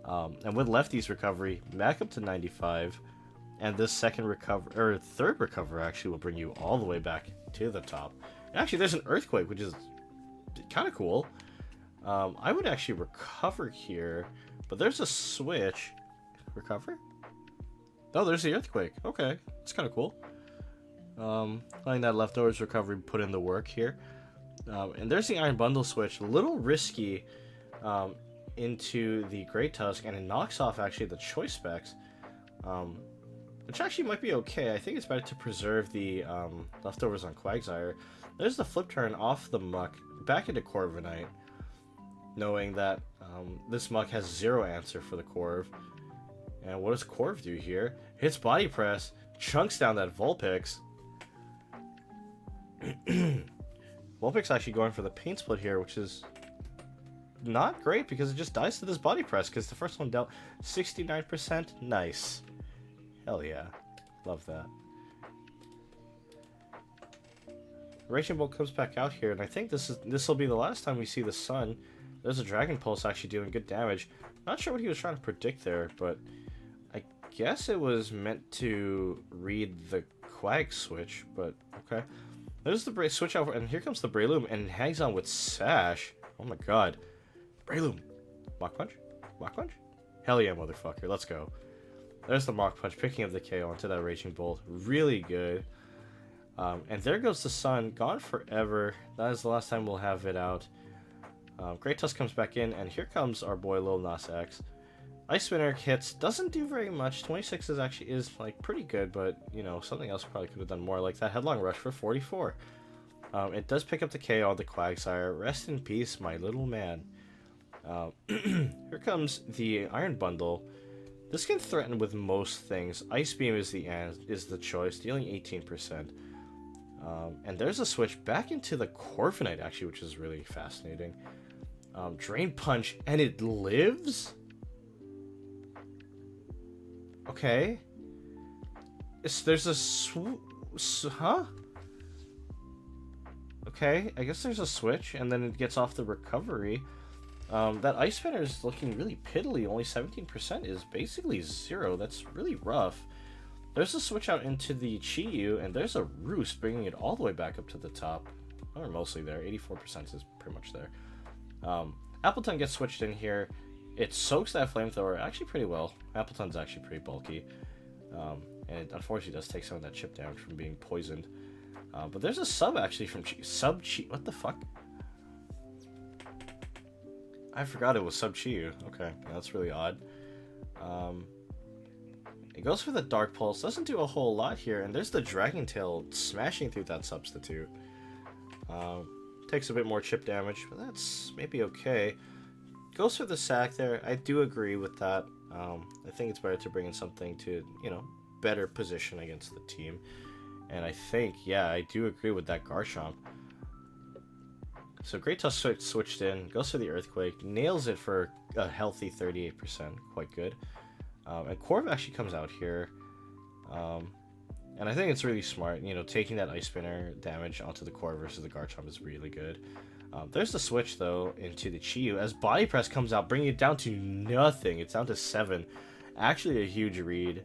And with Lefty's recovery, back up to 95. And this second recover, or third recover actually will bring you all the way back to the top. And actually, there's an earthquake, which is kind of cool. I would actually recover here, but there's a switch. Recover? Oh, there's the earthquake. Okay, that's kind of cool. Letting that leftovers recovery put in the work here. And there's the Iron Bundle switch. A little risky into the Great Tusk, and it knocks off actually the choice specs. Which actually might be okay. I think it's better to preserve the leftovers on Quagsire. There's the flip turn off the Muck back into Corviknight, knowing that this Muck has 0 answer for the Corv. And what does Corv do here? Hits Body Press, chunks down that Vulpix. Vulpix actually going for the Pain Split here, which is not great because it just dies to this Body Press because the first one dealt 69%. Nice. Hell yeah. Love that. Raging Bolt comes back out here, and I think this will be the last time we see the Sun. There's a Dragon Pulse actually doing good damage. Not sure what he was trying to predict there, but I guess it was meant to read the Quag switch, but okay. There's the switch out, and here comes the Breloom, and it hangs on with Sash. Oh my god. Breloom. Mach Punch? Mach Punch? Hell yeah, motherfucker. Let's go. There's the Mach Punch, picking up the KO onto that Raging Bolt. Really good. And there goes the Sun. Gone forever. That is the last time we'll have it out. Great Tusk comes back in, and here comes our boy Lil Nas X. Ice Spinner hits. Doesn't do very much. 26 is like pretty good, but you know, something else probably could have done more, like that Headlong Rush for 44. It does pick up the KO on the Quagsire. Rest in peace, my little man. Here comes the Iron Bundle. This can threaten with most things. Ice Beam is the choice, dealing 18%. And there's a switch back into the Corviknight, actually, which is really fascinating. Drain Punch, and it lives? Okay. There's a huh? Okay, I guess there's a switch, and then it gets off the recovery. That Ice Spinner is looking really piddly. Only 17% is basically 0. That's really rough. There's a switch out into the Chi-Yu, and there's a Roost bringing it all the way back up to the top. Or mostly there. 84% is pretty much there. Appleton gets switched in here. It soaks that Flamethrower actually pretty well. Appleton's actually pretty bulky. And it unfortunately does take some of that chip damage from being poisoned. But there's a sub actually from Chi. What the fuck? I forgot it was Sub Chi-Yu. Okay, that's really odd. It goes for the Dark Pulse. Doesn't do a whole lot here. And there's the Dragon Tail smashing through that substitute. Takes a bit more chip damage, but that's maybe okay. Goes for the sack there. I do agree with that. I think it's better to bring in something to, you know, better position against the team. And I think, yeah, I do agree with that Garchomp. So Great Tusk switched in, goes for the Earthquake, nails it for a healthy 38%, quite good. And Corv actually comes out here. And I think it's really smart, you know, taking that Ice Spinner damage onto the Corv versus the Garchomp is really good. There's the switch, though, into the Chi-Yu. As Body Press comes out, bringing it down to nothing. It's down to 7. Actually a huge read.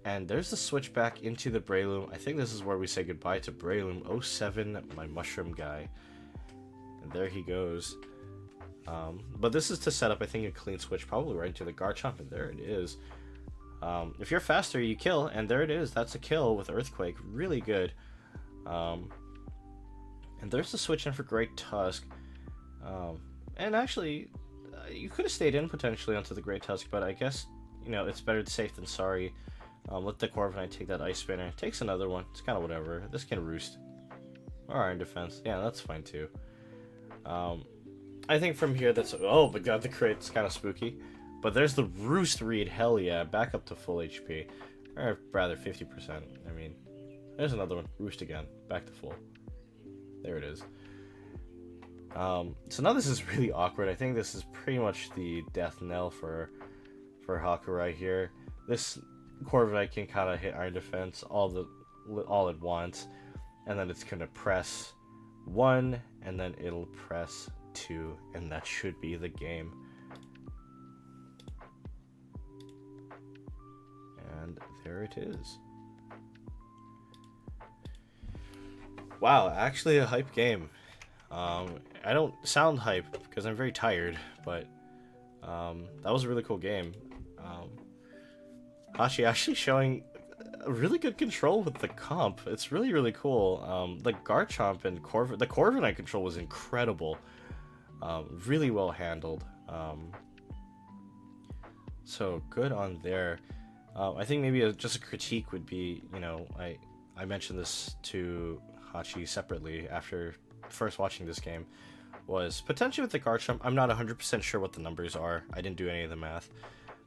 And there's the switch back into the Breloom. I think this is where we say goodbye to Breloom. 07, my mushroom guy. And there he goes. But this is to set up, I think, a clean switch, probably right into the Garchomp, and there it is. If you're faster, you kill, and there it is. That's a kill with Earthquake. Really good. And there's the switch in for Great Tusk. And actually, you could have stayed in potentially onto the Great Tusk, but I guess, you know, it's better safe than sorry. Let the Corviknight take that Ice Spinner. Takes another one. It's kind of whatever. This can Roost. Or Iron Defense. Yeah, that's fine too. I think from here that's... Oh my god, the crit's kind of spooky. But there's the Roost read. Hell yeah. Back up to full HP. Or rather 50%. I mean, there's another one. Roost again. Back to full. There it is. So now this is really awkward. I think this is pretty much the death knell for Hakurai here. This Corviknight can kind of hit Iron Defense all at once, and then it's gonna press 1, and then it'll press 2, and that should be the game. And there it is. Wow, actually a hype game. I don't sound hype because I'm very tired, but that was a really cool game. Hachi actually showing a really good control with the comp. It's really, really cool. The Garchomp and the Corviknight control was incredible. Really well handled. So good on there. I think maybe just a critique would be, you know, I mentioned this to Hachi separately after first watching this game, was potentially with the Garchomp. I'm not 100% sure what the numbers are. I didn't do any of the math.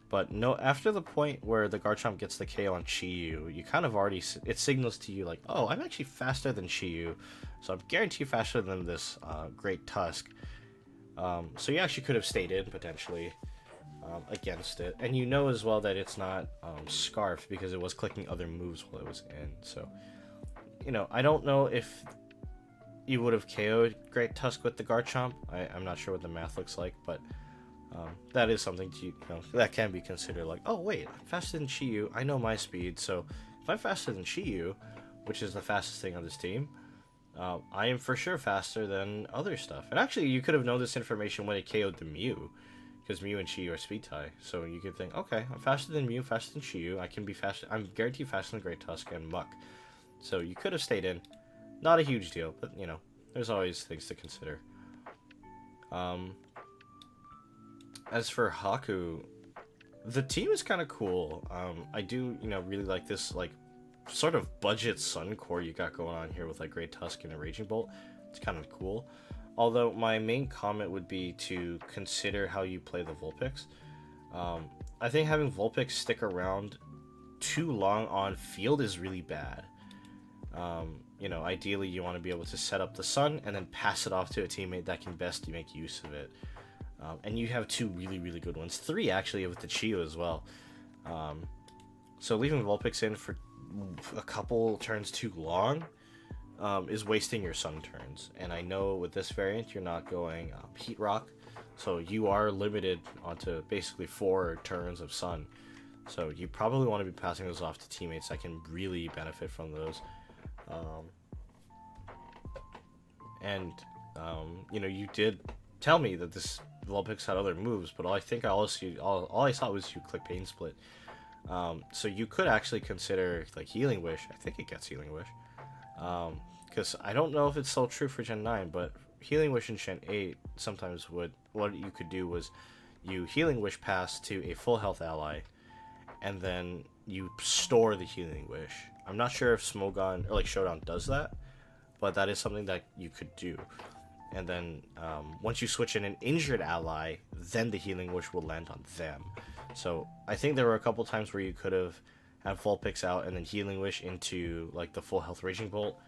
But no, after the point where the Garchomp gets the KO on Chi-Yu, you kind of already, it signals to you like, oh, I'm actually faster than Chi-Yu, so I'm guaranteed faster than this Great Tusk. So you actually could have stayed in, potentially, against it. And you know as well that it's not Scarf, because it was clicking other moves while it was in. So, you know, I don't know if you would have KO'd Great Tusk with the Garchomp. I'm not sure what the math looks like, but that is something to, you know, that can be considered like, oh wait, I'm faster than Chi-Yu, I know my speed, so if I'm faster than Chi-Yu, which is the fastest thing on this team, I am for sure faster than other stuff. And actually, you could have known this information when it KO'd the Mew, because Mew and Chi-Yu are speed tie, so you could think, okay, I'm faster than Mew, faster than Chi-Yu, I can be faster, I'm guaranteed faster than Great Tusk and Muck. So you could have stayed in. Not a huge deal, but, you know, there's always things to consider. As for Haku, the team is kind of cool. I do, you know, really like this, like, sort of budget Sun Core you got going on here with, like, Great Tusk and a Raging Bolt. It's kind of cool. Although, my main comment would be to consider how you play the Vulpix. I think having Vulpix stick around too long on field is really bad. You know, ideally you want to be able to set up the Sun and then pass it off to a teammate that can best make use of it. And you have 2 really, really good ones. 3, actually, with the Chi-Yu as well. So leaving Vulpix in for a couple turns too long is wasting your Sun turns. And I know with this variant, you're not going Heat Rock. So you are limited onto basically 4 turns of Sun. So you probably want to be passing those off to teammates that can really benefit from those. You know, you did tell me that this Vulpix had other moves, but all I saw was you click Pain Split. So you could actually consider like Healing Wish. I think it gets Healing Wish. Because I don't know if it's still true for Gen 9, but Healing Wish in Gen 8 sometimes would, what you could do was you Healing Wish pass to a full health ally, and then you store the Healing Wish. I'm not sure if Smogon or like Showdown does that, but that is something that you could do. And then once you switch in an injured ally, then the Healing Wish will land on them. So I think there were a couple times where you could have had Vulpix out and then Healing Wish into like the full health Raging Bolt,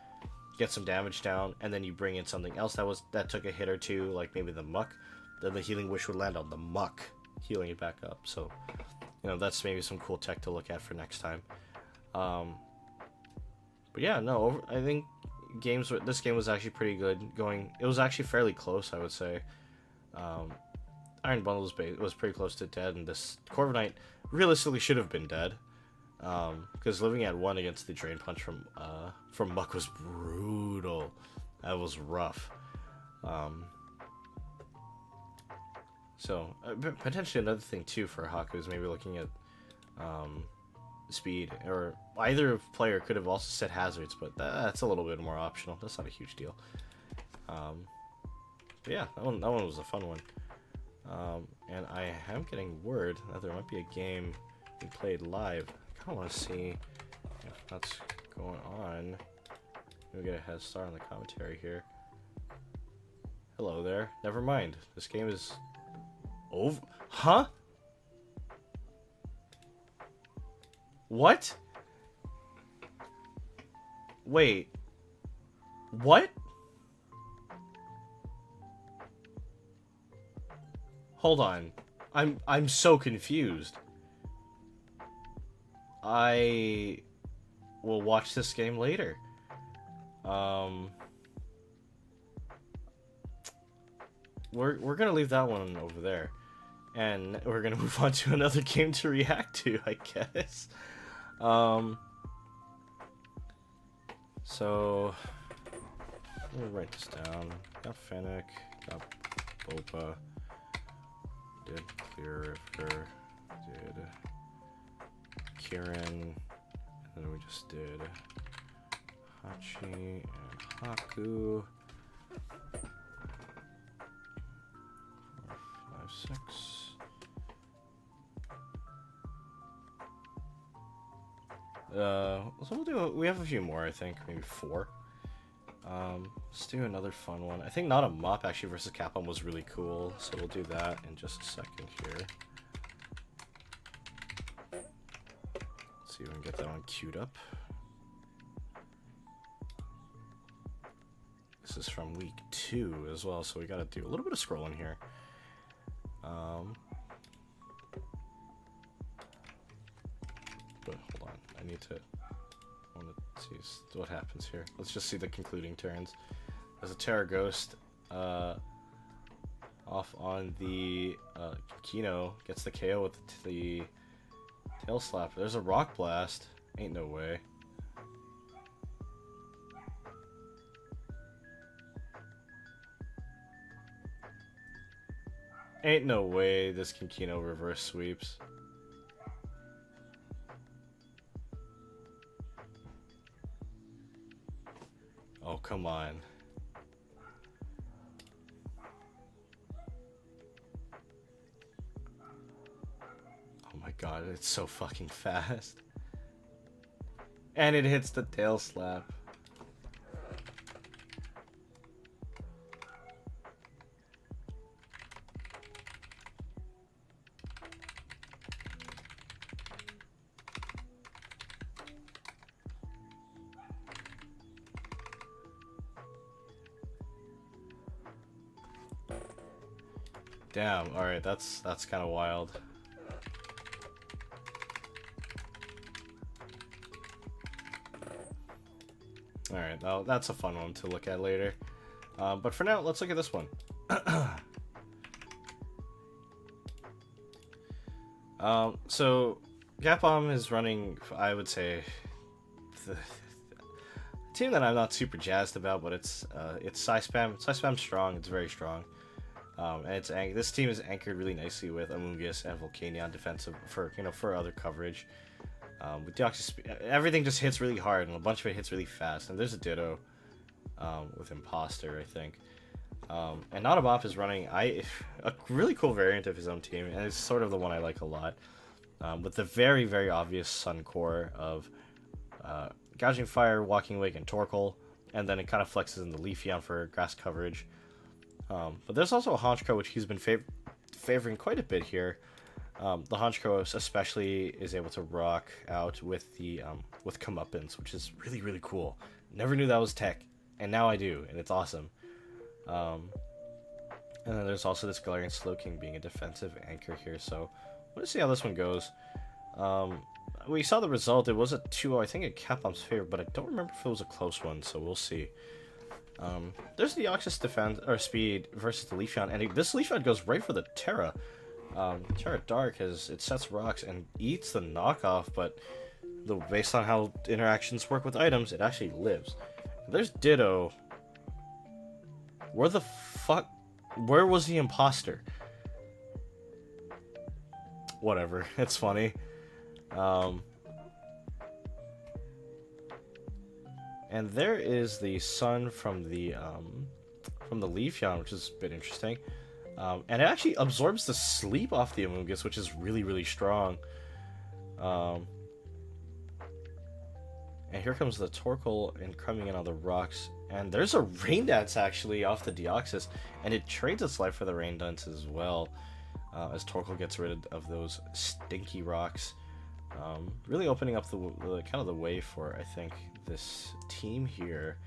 get some damage down, and then you bring in something else that took a hit or two, like maybe the Muck. Then the Healing Wish would land on the Muck, healing it back up. So, you know, that's maybe some cool tech to look at for next time. But yeah, no, I think this game was actually pretty good. It was actually fairly close, I would say. Iron Bundle was pretty close to dead, and this Corviknight realistically should have been dead. Because living at 1 against the Drain Punch from Muck was brutal. That was rough. So potentially another thing too for Haku is maybe looking at speed, or either player could have also set hazards, but that's a little bit more optional. That's not a huge deal. But yeah, that one was a fun one. And I am getting word that there might be a game being played live. I kind of want to see if that's going on. We'll get a head start on the commentary here. Hello there. Never mind. This game is over. Huh? What? Wait. What? Hold on. I'm so confused. I will watch this game later. We're gonna leave that one over there, and we're gonna move on to another game to react to, I guess. So let me write this down. Got Fennec, got Bopa, did Clear River, did Kieran, and then we just did Hachi and Haku. 4, 5, 6. So we'll do. We have a few more, I think, maybe 4. Let's do another fun one. I think Not a Mop actually versus Capcom was really cool, so we'll do that in just a second here. Let's see if we can get that one queued up. This is from week 2 as well, so we gotta do a little bit of scrolling here. But hold on, I want to see what happens here. Let's just see the concluding turns. There's a Terror Ghost off on the Kino, gets the KO with the tail slap. There's a Rock Blast. Ain't no way. Ain't no way this Kinkino reverse sweeps. Oh, come on. Oh my god, it's so fucking fast. And it hits the tail slap. Damn, alright, that's kind of wild. Alright, well, that's a fun one to look at later. But for now, let's look at this one. So, Capcom is running, I would say, the team that I'm not super jazzed about, but it's Psyspam. Psyspam's strong, it's very strong. And this team is anchored really nicely with Amoonguss and Volcanion defensive for other coverage. With Deoxys, everything just hits really hard, and a bunch of it hits really fast. And there's a Ditto with Imposter, I think. And Not a Mop is running a really cool variant of his own team, and it's sort of the one I like a lot. With the very, very obvious Sun Core of Gouging Fire, Walking Wake, and Torkoal, and then it kind of flexes in the Leafeon for grass coverage. But there's also a Honchkrow, which he's been favoring quite a bit here. The Honchkrow especially is able to rock out with the with Comeuppance, which is really, really cool. Never knew that was tech, and now I do, and it's awesome. And then there's also this Galarian Slowking being a defensive anchor here, so let's see how this one goes. We saw the result. It was a 2-0, I think, in Capcom's favor, but I don't remember if it was a close one, so we'll see. There's the Deoxys defense or speed versus the Leafeon, and this Leafeon goes right for the Terra. Terra Dark it sets rocks and eats the knockoff, but based on how interactions work with items, it actually lives. There's Ditto. Where the fuck? Where was the imposter? Whatever, it's funny. And there is the Sun from the Leafeon, which is a bit interesting. And it actually absorbs the sleep off the Amoonguss, which is really, really strong. And here comes the Torkoal and coming in on the rocks. And there's a Rain Dance actually off the Deoxys, and it trades its life for the Rain Dance as well, as Torkoal gets rid of those stinky rocks. Really opening up the kind of the way for, I think, this team here.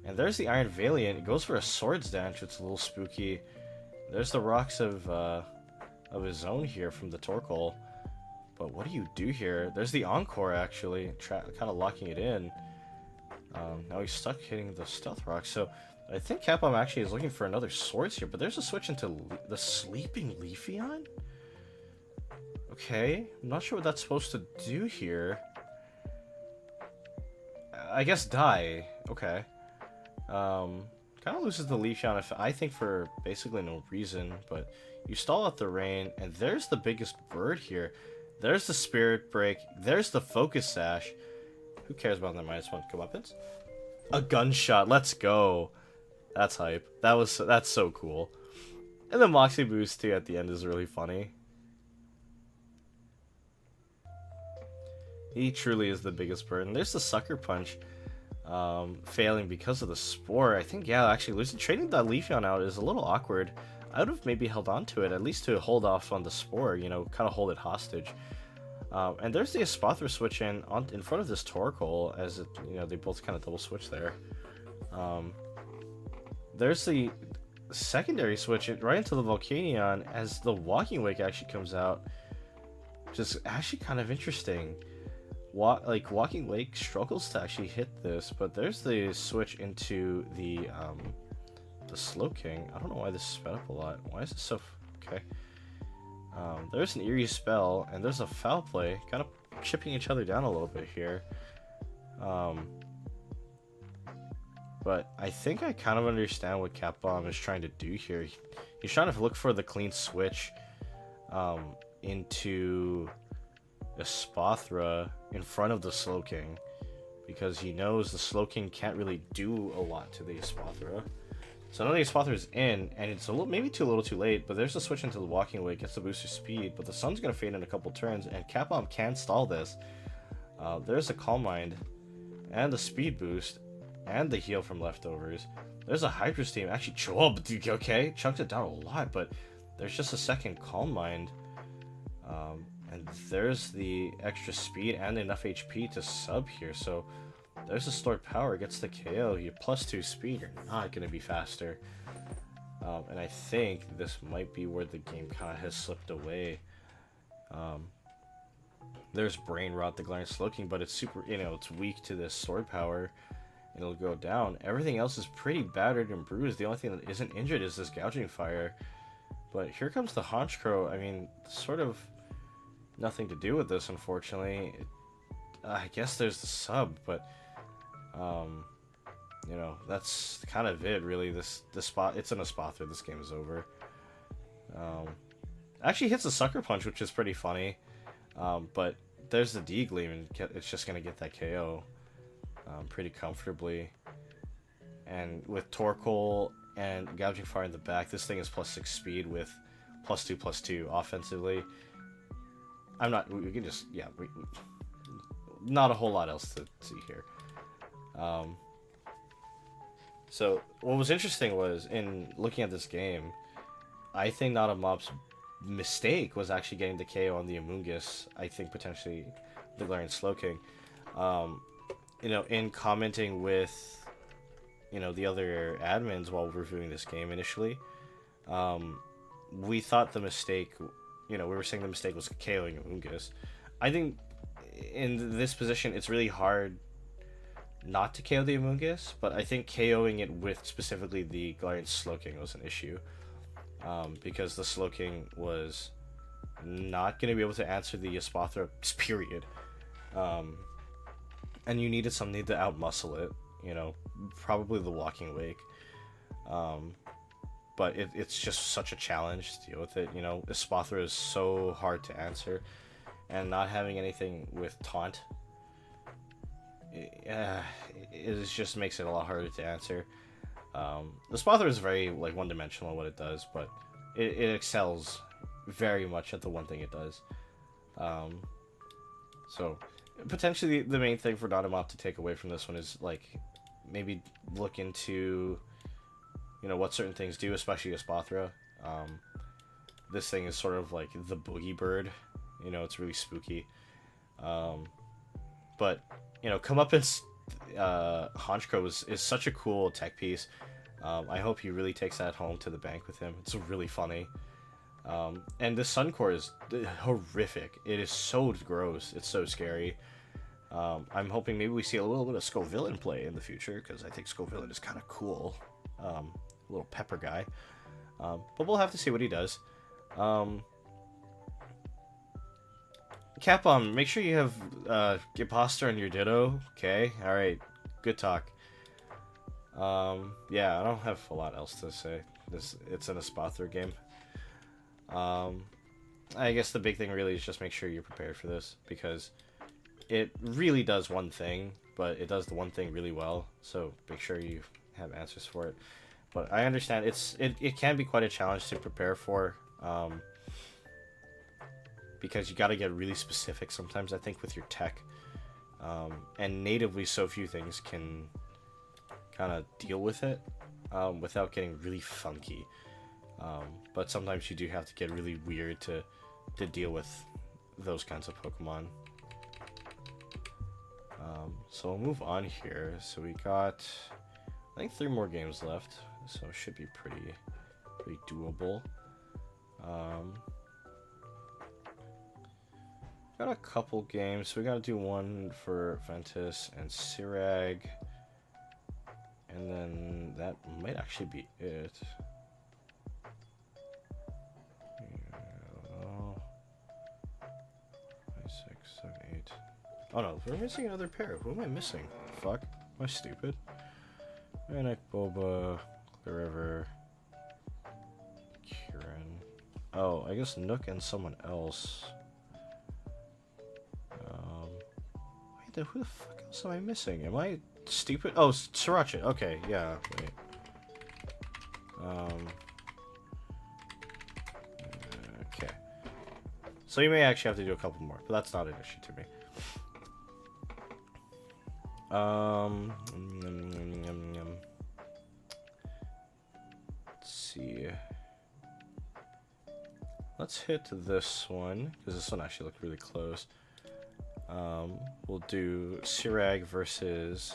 And there's the Iron Valiant. It goes for a Swords Dance, which is a little spooky. There's the rocks of his own here from the Torkoal. But what do you do here? There's the Encore, actually, kind of locking it in. Now he's stuck hitting the Stealth Rock, so I think Capcom actually is looking for another Swords here, but there's a switch into the Sleeping Leafeon? Okay, I'm not sure what that's supposed to do here. I guess die. Okay. Kind of loses the Leafeon, I think, for basically no reason, but you stall out the rain, and there's the biggest bird here. There's the Spirit Break. There's the Focus Sash. Who cares about their -1 comeuppance? A gunshot. Let's go. That's hype. That's so cool. And the Moxie boost too at the end is really funny. He truly is the biggest bird. And there's the Sucker Punch. Failing because of the Spore. I think, yeah, actually trading that Leafeon out is a little awkward. I would have maybe held on to it, at least to hold off on the Spore, you know, kind of hold it hostage. And there's the Espathra switch in front of this Torkoal, as it, you know, they both kind of double switch there. There's the secondary switch right into the Volcanion as the Walking Wake actually comes out. Just actually kind of interesting. Walking Wake struggles to actually hit this, but there's the switch into the Slowking. I don't know why this sped up a lot. Why is it so... Okay. There's an Eerie Spell, and there's a Foul Play, kind of chipping each other down a little bit here. But I think I kind of understand what Capcom is trying to do here. He's trying to look for the clean switch into Espathra in front of the Slowking, because he knows the Slowking can't really do a lot to the Espathra. So now the Espathra is in, and it's maybe a little too late, but there's a switch into the Walking Way, gets the booster speed, but the sun's going to fade in a couple turns, and Capcom can stall this. There's a Calm Mind, and the speed boost, and the heal from leftovers. There's a Hydro Steam, actually, okay, chunked it down a lot, but there's just a second Calm Mind. And there's the extra speed and enough HP to sub here, so there's the stored power, gets the KO, you +2 speed, you're not going to be faster. And I think this might be where the game kind of has slipped away. There's Brain Rot, the Glaring Slowking, but it's super, you know, it's weak to this sword power, and it'll go down. Everything else is pretty battered and bruised. The only thing that isn't injured is this Gouging Fire. But here comes the Honchkrow. I mean, sort of nothing to do with this, unfortunately. I guess there's the sub, but you know, that's kind of it, really. This spot, it's an Espathra. This game is over. Actually hits a Sucker Punch, which is pretty funny. But there's the D-Gleam, and it's just gonna get that KO pretty comfortably. And with Torkoal and Gouging Fire in the back, this thing is +6 speed with +2/+2 offensively. We can just, yeah, not a whole lot else to see here. So what was interesting was, in looking at this game, I think Natamop's mistake was actually getting the KO on the Amoonguss. I think potentially the Glaring Slowking. You know, in commenting with, you know, the other admins while reviewing this game initially, we thought the mistake, you know, we were saying the mistake was KOing Amoonguss. I think in this position, it's really hard not to KO the Amoonguss, but I think KOing it with specifically the Glaring Slowking was an issue. Because the Slowking was not going to be able to answer the Espathra, period. And you needed something to outmuscle it, you know, probably the Walking Wake. But it's just such a challenge to deal with it, you know. Espathra is so hard to answer, and not having anything with Taunt, it just makes it a lot harder to answer. The Espathra is very, like, one-dimensional in what it does, but it excels very much at the one thing it does. So potentially the main thing for Natamop to take away from this one is, like, maybe look into, you know, what certain things do, especially Espathra. This thing is sort of like the boogie bird, you know, it's really spooky. But, you know, Comeuppance Honchkrow is such a cool tech piece. I hope he really takes that home to the bank with him. It's really funny. And the Suncore is horrific. It is so gross. It's so scary. I'm hoping maybe we see a little bit of Scovillain play in the future, because I think Scovillain is kind of cool. A little pepper guy. But we'll have to see what he does. Capcom, make sure you have Imposter on your Ditto. Okay, alright. Good talk. Yeah, I don't have a lot else to say. It's an Espathra game. I guess the big thing really is just make sure you're prepared for this, because it really does one thing, but it does the one thing really well, so make sure you have answers for it. But I understand it can be quite a challenge to prepare for, because you got to get really specific sometimes, I think, with your tech. And natively, so few things can kind of deal with it without getting really funky. But sometimes you do have to get really weird to deal with those kinds of Pokemon. So we'll move on here. So we got, I think, 3 more games left, so it should be pretty doable. Got a couple games. So we gotta do one for Ventus and Sirag, and then that might actually be it. 6, 7, 8. Oh no, we're missing another pair. Who am I missing? Fuck. Am I stupid? Manic, Boba, Clear River, Kieran. Oh, I guess Nook and someone else. Wait, who the fuck else am I missing? Am I stupid? Oh, Sriracha. Okay, yeah. Wait. Okay. So you may actually have to do a couple more, but that's not an issue to me. Let's see. Let's hit this one, because this one actually looked really close. We'll do Sirag versus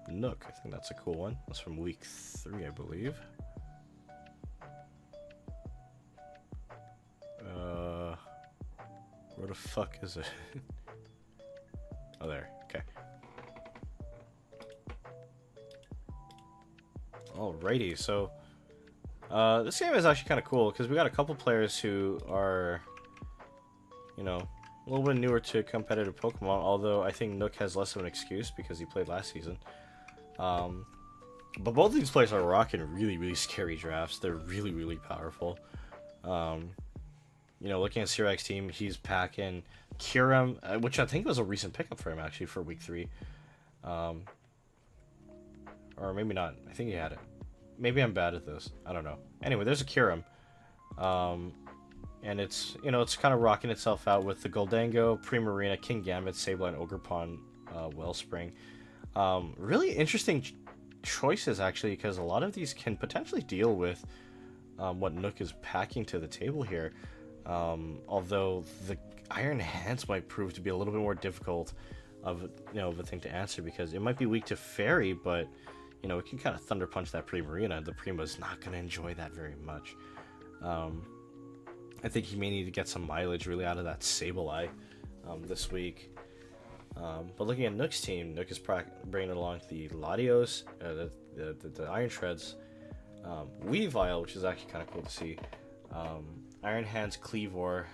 Nook. I think that's a cool one. That's from week 3, I believe. Where the fuck is it? Oh, there. Okay. Alrighty, so this game is actually kind of cool because we got a couple players who are, you know, a little bit newer to competitive Pokemon, although I think Nook has less of an excuse because he played last season. But both of these players are rocking really scary drafts. They're really powerful. You know, looking at Sirag's team, he's packing Kyurem, which I think was a recent pickup for him actually for week 3. Or maybe not. I think he had it. Maybe I'm bad at this. I don't know. Anyway, there's a Kyurem. And it's, you know, it's kind of rocking itself out with the Goldango, Primarina, Kingambit, Sableye, Ogerpon, Wellspring. Really interesting choices, actually, because a lot of these can potentially deal with what Nook is packing to the table here. Although the Iron Hands might prove to be a little bit more difficult of a thing to answer, because it might be weak to Fairy, but you know, it can kind of Thunder Punch that Primarina. The Prima's not going to enjoy that very much. I think he may need to get some mileage really out of that Sableye this week. But looking at Nook's team, Nook is bringing along the Latios, the Iron Shreds, Weavile, which is actually kind of cool to see, Iron Hands, Cleavor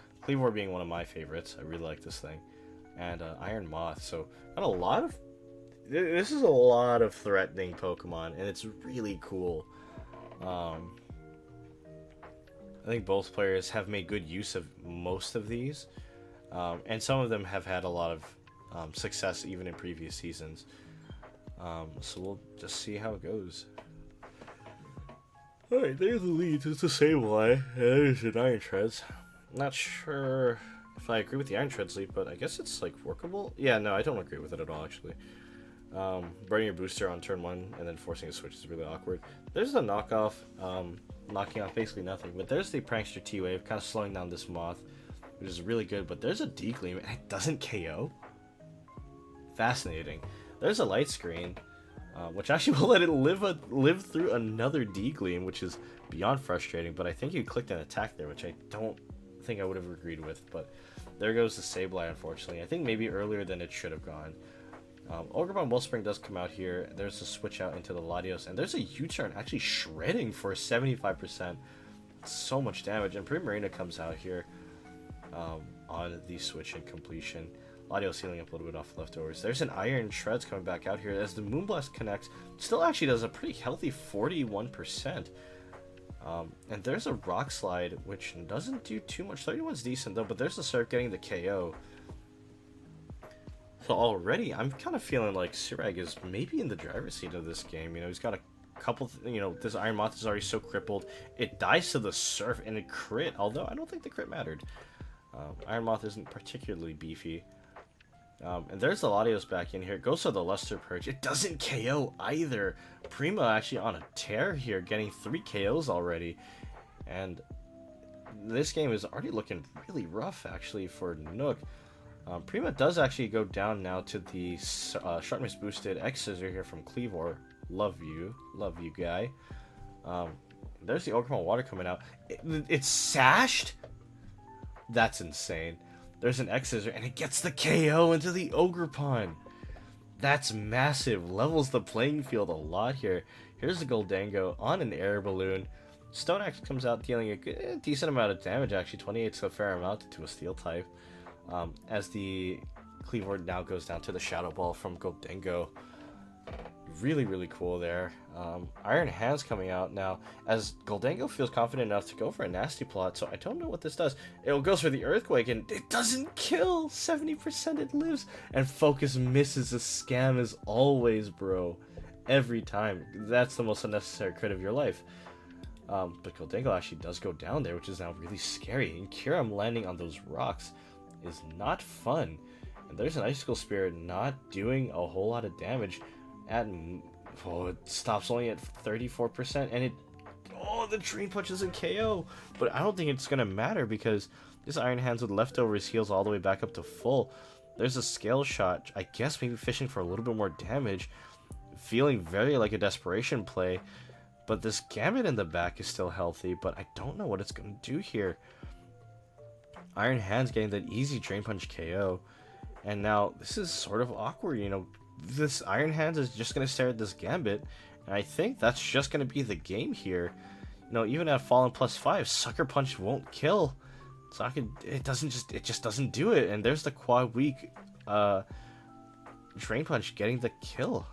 being one of my favorites. I really like this thing, and Iron Moth. So got a lot of. This is a lot of threatening Pokemon, and it's really cool. I think both players have made good use of most of these, and some of them have had a lot of success even in previous seasons. So we'll just see how it goes. Alright, there's the leads. It's the Sableye, and there's an Iron Shreds. Not sure if I agree with the Iron Shreds lead, but I guess it's like workable. Yeah, no, I don't agree with it at all, actually. Burning your booster on turn 1 and then forcing a switch is really awkward. There's the knockoff, knocking off basically nothing, but there's the Prankster T-Wave, kind of slowing down this Moth, which is really good, but there's a D-Gleam, and it doesn't KO? Fascinating. There's a Light Screen, which actually will let it live through another D-Gleam, which is beyond frustrating. But I think you clicked an attack there, which I don't think I would have agreed with. But there goes the Sableye, unfortunately. I think maybe earlier than it should have gone. Ogerpon Wellspring does come out here. There's a switch out into the Latios, and there's a U-turn actually shredding for 75%. So much damage, and Primarina comes out here on the switch and completion. Latios healing up a little bit off leftovers. There's an Iron Shreds coming back out here as the Moonblast connects. Still actually does a pretty healthy 41%. And there's a Rock Slide, which doesn't do too much. 31's decent though, but there's the Surf getting the KO. So already, I'm kind of feeling like Sirag is maybe in the driver's seat of this game. You know, he's got a couple, this Iron Moth is already so crippled. It dies to the Surf and it crit, although I don't think the crit mattered. Iron Moth isn't particularly beefy. And there's the Latios back in here. It goes to the Luster Purge. It doesn't KO either. Prima actually on a tear here, getting 3 KOs already. And this game is already looking really rough, actually, for Nook. Prima does actually go down now to the Sharpness boosted X Scissor here from Cleavor. Love you guy. There's the Ogerpon Water coming out. It's sashed? That's insane. There's an X Scissor and it gets the KO into the Ogerpon. That's massive. Levels the playing field a lot here. Here's the Goldango on an air balloon. Stone Axe comes out dealing a decent amount of damage, actually. 28's a fair amount to a steel type. As the Cleavor now goes down to the Shadow Ball from Goldango. Really, really cool there. Iron Hands coming out now as Goldango feels confident enough to go for a nasty plot, so I don't know what this does. It goes for the Earthquake and it doesn't kill. 70% it lives, and Focus misses a scam as always, bro. Every time. That's the most unnecessary crit of your life. But Goldango actually does go down there, which is now really scary. And Kyurem landing on those rocks is not fun. And there's an Icicle Spirit not doing a whole lot of damage. It stops only at 34%, and the Drain Punch is a KO. But I don't think it's gonna matter because this Iron Hands with leftovers heals all the way back up to full. There's a Scale Shot, I guess maybe fishing for a little bit more damage, feeling very like a desperation play. But this Gambit in the back is still healthy, but I don't know what it's gonna do here. Iron Hands getting that easy Drain Punch KO, and now this is sort of awkward, This Iron Hands is just going to stare at this Gambit, and I think that's just going to be the game here. Even at Fallen +5, Sucker Punch won't kill. So it just doesn't do it, and there's the quad weak Drain Punch getting the kill.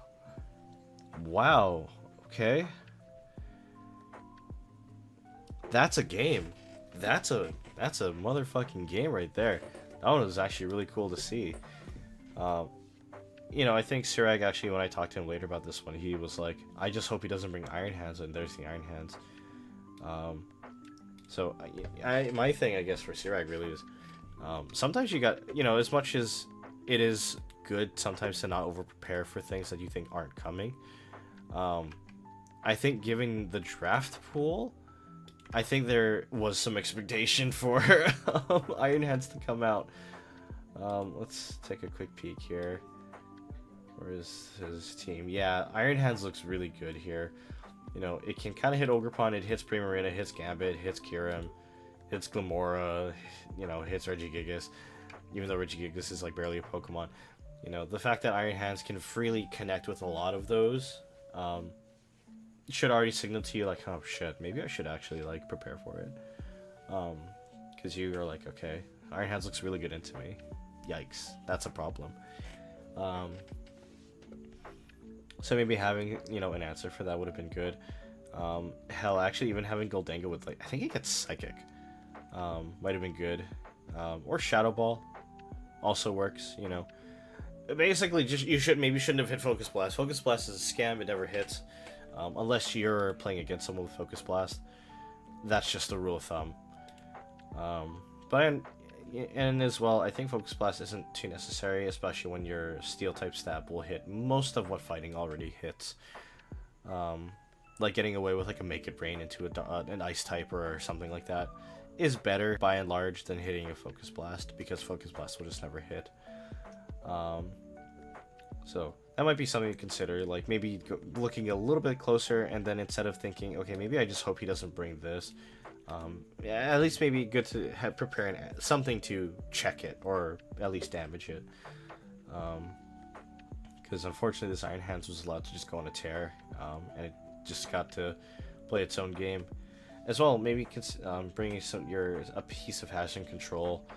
Wow. Okay. That's a game. That's a motherfucking game right there. That one was actually really cool to see. I think Sirag actually, when I talked to him later about this one, he was like, I just hope he doesn't bring Iron Hands, and there's the Iron Hands. So my thing, I guess, for Sirag really is, sometimes you got, as much as it is good sometimes to not over-prepare for things that you think aren't coming, I think given the draft pool, I think there was some expectation for Iron Hands to come out. Let's take a quick peek here. Where is his team? Yeah, Iron Hands looks really good here. It can kind of hit Ogerpon, it hits Primarina, hits Gambit, hits Kyurem, hits Glamora, hits Regigigas. Even though Regigigas is like barely a Pokemon. The fact that Iron Hands can freely connect with a lot of those should already signal to you like, oh shit, maybe I should actually like prepare for it. Because you are like, okay, Iron Hands looks really good into me. Yikes, that's a problem. So maybe having, an answer for that would have been good. Hell, actually even having Goldango with, I think it gets Psychic. Might have been good. Or Shadow Ball also works, Basically, just maybe shouldn't have hit Focus Blast. Focus Blast is a scam, it never hits. Unless you're playing against someone with Focus Blast. That's just the rule of thumb. And as well, I think Focus Blast isn't too necessary, especially when your Steel type stab will hit most of what fighting already hits. Like getting away with a Make It Rain into an Ice type or something like that is better by and large than hitting a Focus Blast, because Focus Blast will just never hit. So that might be something to consider. Like maybe looking a little bit closer, and then instead of thinking, okay, maybe I just hope he doesn't bring this. Yeah, at least maybe good to have prepare something to check it or at least damage it. Because unfortunately, this Iron Hands was allowed to just go on a tear, and it just got to play its own game. As well, maybe bringing a piece of hazard control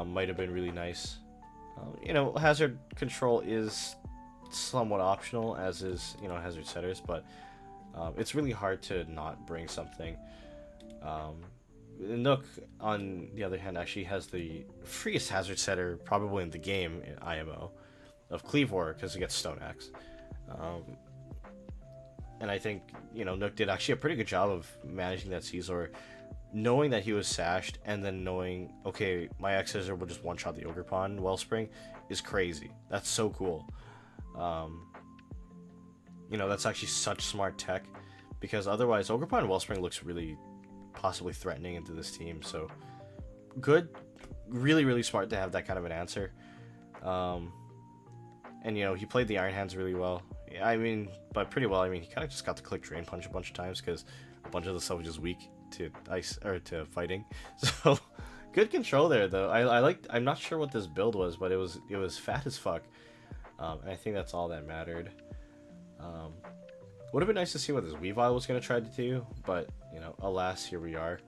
might have been really nice. Hazard control is somewhat optional, as is hazard setters, but it's really hard to not bring something. Nook, on the other hand, actually has the freest hazard setter probably in the game in IMO of Cleave War because it gets Stone Axe. And I think, Nook did actually a pretty good job of managing that Caesar, knowing that he was sashed, and then knowing, okay, my X Scissor will just one-shot the Ogre Pawn Wellspring is crazy. That's so cool. That's actually such smart tech, because otherwise Ogre Pawn Wellspring looks really possibly threatening into this team. So good, really, really smart to have that kind of an answer. And he played the Iron Hands really well. I mean, but pretty well. I mean, he kind of just got to click Drain Punch a bunch of times because a bunch of the stuff was just weak to ice or to fighting. So good control there, though. I'm not sure what this build was, but it was fat as fuck. And I think that's all that mattered. Would have been nice to see what this Weavile was gonna try to do, but alas, here we are.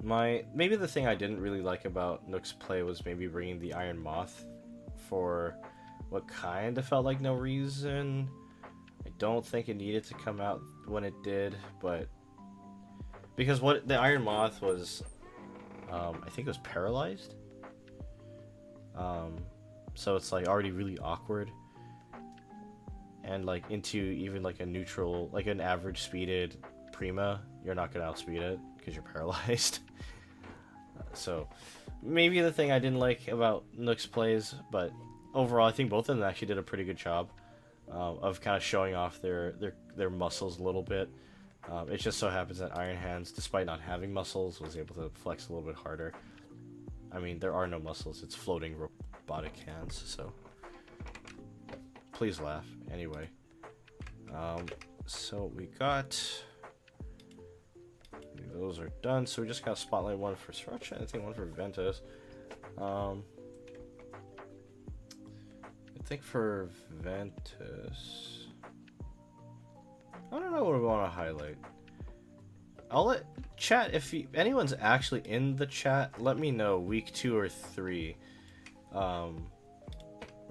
Maybe the thing I didn't really like about Nook's play was maybe bringing the Iron Moth for what kind of felt like no reason. I don't think it needed to come out when it did, but because what the Iron Moth was, I think it was paralyzed. So it's like already really awkward, and like into even like a neutral, like an average speeded Prima, you're not gonna outspeed it because you're paralyzed. So maybe the thing I didn't like about Nook's plays, but overall I think both of them actually did a pretty good job of kind of showing off their muscles a little bit. It just so happens that Iron Hands, despite not having muscles, was able to flex a little bit harder. I mean, there are no muscles, it's floating robotic hands, so please laugh. Anyway, so we got, those are done, so we just got Spotlight one for Sriracha, I think one for Ventus. I think for Ventus, I don't know what we want to highlight. I'll let chat, if anyone's actually in the chat, let me know week 2 or 3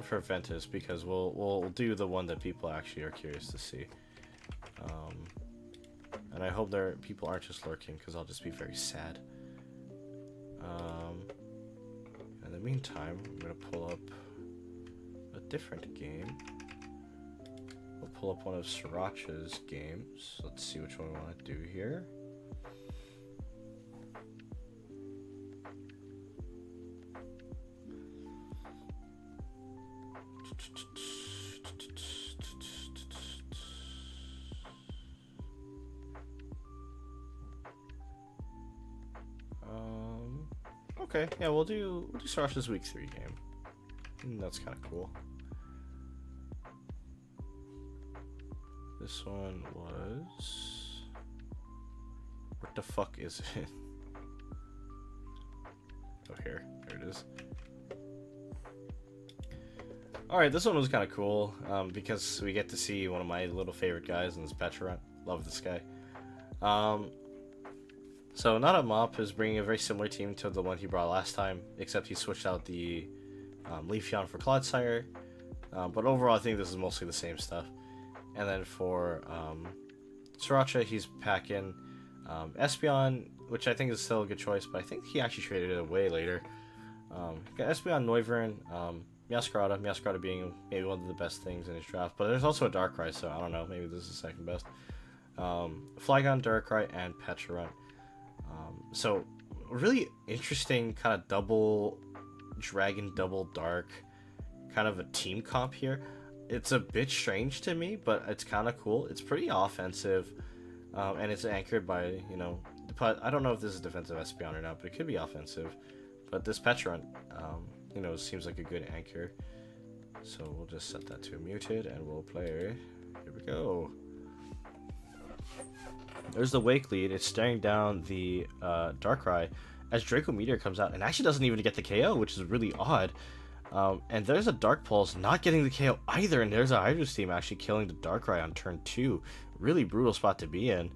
for Ventus, because we'll do the one that people actually are curious to see. And I hope people aren't just lurking, because I'll just be very sad. In the meantime, I'm gonna pull up a different game. We'll pull up one of Sriracha's games. Let's see which one we want to do here. Okay, yeah, we'll do Sriracha's week 3 game. That's kind of cool. This one was, what the fuck is it? Oh, there it is. Alright, this one was kind of cool, because we get to see one of my little favorite guys in this Petrarant. Love this guy. So Not a Mop is bringing a very similar team to the one he brought last time, except he switched out the Leafeon for Clodsire. But overall, I think this is mostly the same stuff. And then for Sriracha, he's packing Espeon, which I think is still a good choice, but I think he actually traded it away later. Got Espeon, Noivern, Meowscarada being maybe one of the best things in his draft, but there's also a Darkrai, so I don't know, maybe this is the second best. Flygon, Darkrai, and Petrarant. So really interesting kind of double dragon, double dark kind of a team comp here. It's a bit strange to me, but it's kind of cool. It's pretty offensive, and it's anchored by, I don't know if this is defensive Espeon or not, but it could be offensive. But this Petrarant, seems like a good anchor. So we'll just set that to muted and we'll play. Here we go. There's the Wake lead. It's staring down the Darkrai as Draco Meteor comes out and actually doesn't even get the KO, which is really odd. And there's a Dark Pulse not getting the KO either, and there's a Hydro Steam actually killing the Darkrai on turn 2. Really brutal spot to be in.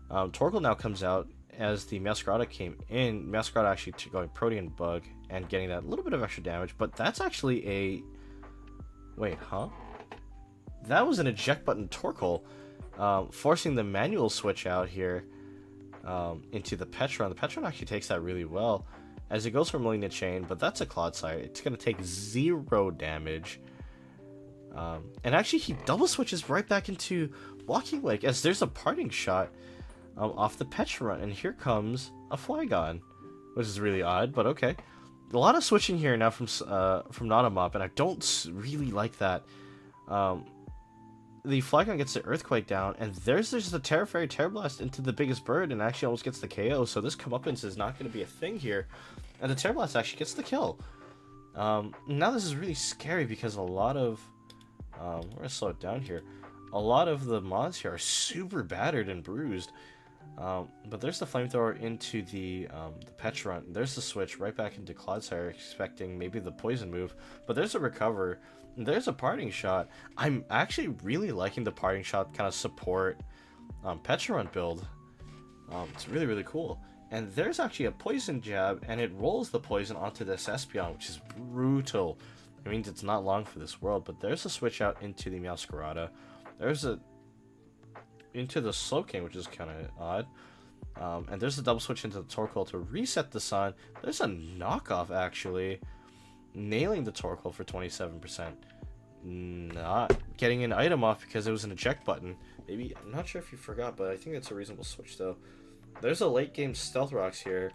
Torkoal now comes out as the Masquerada came in. Masquerada actually going Protean Bug and getting that little bit of extra damage, but that's actually a... Wait, huh? That was an eject button Torkoal, forcing the manual switch out here into the Petron. The Petron actually takes that really well as it goes for Malignant Chain, but that's a Clodsire. It's going to take 0 damage. And actually, he double switches right back into Walking Wake as there's a Parting Shot off the Petron. And here comes a Flygon, which is really odd, but okay. A lot of switching here now from Nautomop, and I don't really like that. The Flygon gets the Earthquake down, and there's the Terra Fairy Terra Blast into the biggest bird, and actually almost gets the KO, so this comeuppance is not going to be a thing here. And the Terra Blast actually gets the kill. Now this is really scary because a lot of... we're going to slow it down here. A lot of the mods here are super battered and bruised. But there's the Flamethrower into the Petron. There's the switch right back into Clodsire, expecting maybe the Poison move. But there's a Recover. There's a Parting Shot. I'm actually really liking the Parting Shot kind of support Petron build. It's really, really cool. And there's actually a Poison Jab, and it rolls the Poison onto this Espeon, which is brutal. It means it's not long for this world, but there's a switch out into the Masquerada. There's a... into the Slowking, which is kind of odd. And there's a double switch into the Torkoal to reset the Sun. There's a knockoff, actually. Nailing the Torkoal for 27%. Not getting an item off because it was an eject button. Maybe, I'm not sure if you forgot, but I think that's a reasonable switch, though. There's a late game Stealth Rocks here.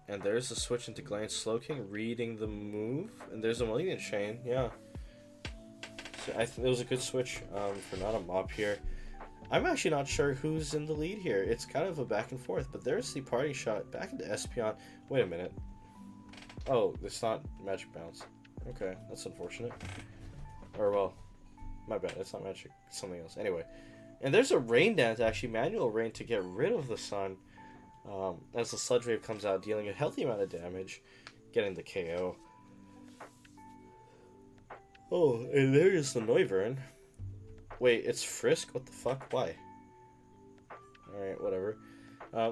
And there's a switch into Glance Slowking, reading the move. And there's a Malignant Chain, yeah. So I think it was a good switch for Nautomop here. I'm actually not sure who's in the lead here. It's kind of a back and forth, but there's the Parting Shot back into Espeon. Wait a minute. Oh, it's not Magic Bounce. Okay, that's unfortunate. Or, well, my bad. It's not Magic. It's something else. Anyway. And there's a Rain Dance, actually. Manual Rain to get rid of the Sun. As the Sludge Wave comes out, dealing a healthy amount of damage. Getting the KO. Oh, and there's the Noivern. Wait, it's Frisk? What the fuck? Why? Alright, whatever.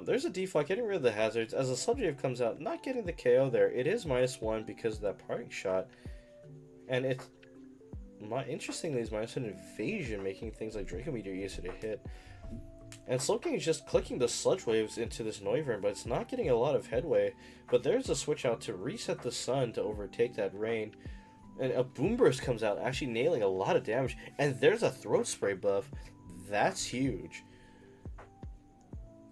There's a Defog getting rid of the hazards. As the Sludge Wave comes out, not getting the KO there. It is -1 because of that Parting Shot. And it's... interestingly, it's -1 Evasion, making things like Draco Meteor easier to hit. And Slowking is just clicking the Sludge Waves into this Noivern, but it's not getting a lot of headway. But there's a switch out to reset the Sun to overtake that Rain. And a Boom Burst comes out, actually nailing a lot of damage. And there's a Throat Spray buff. That's huge.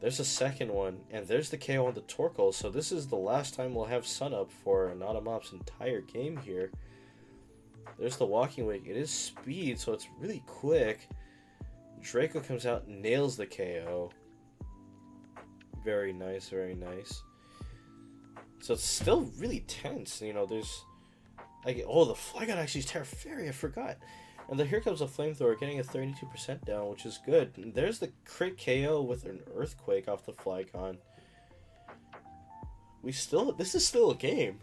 There's a second one, and there's the KO on the Torkoal. So this is the last time we'll have Sun up for Nautomop's entire game here. There's the Walking Wake. It is speed, so it's really quick. Draco comes out, nails the KO. Very nice, very nice. So it's still really tense. You know, there's... oh, the Flygon actually is Terra Fairy, I forgot. And then here comes a Flamethrower, getting a 32% down, which is good. And there's the crit KO with an Earthquake off the Flygon. This is still a game.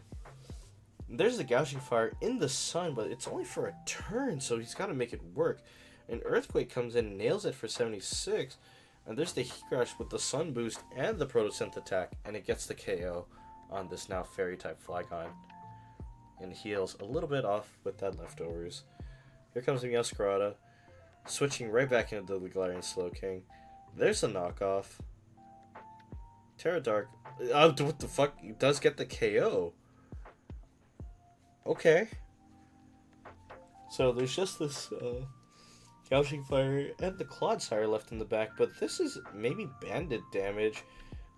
There's the Gouging Fire in the Sun, but it's only for a turn, so he's got to make it work. An Earthquake comes in and nails it for 76. And there's the Heat Crash with the Sun Boost and the Protosynth attack, and it gets the KO on this now Fairy-type Flygon. And heals a little bit off with that Leftovers. Here comes the Masquerada, switching right back into the Galarian Slowking. There's a knockoff. Terra Dark. Oh, what the fuck? He does get the KO. Okay. So there's just this Gouging Fire and the Clodsire left in the back, but this is maybe banded damage.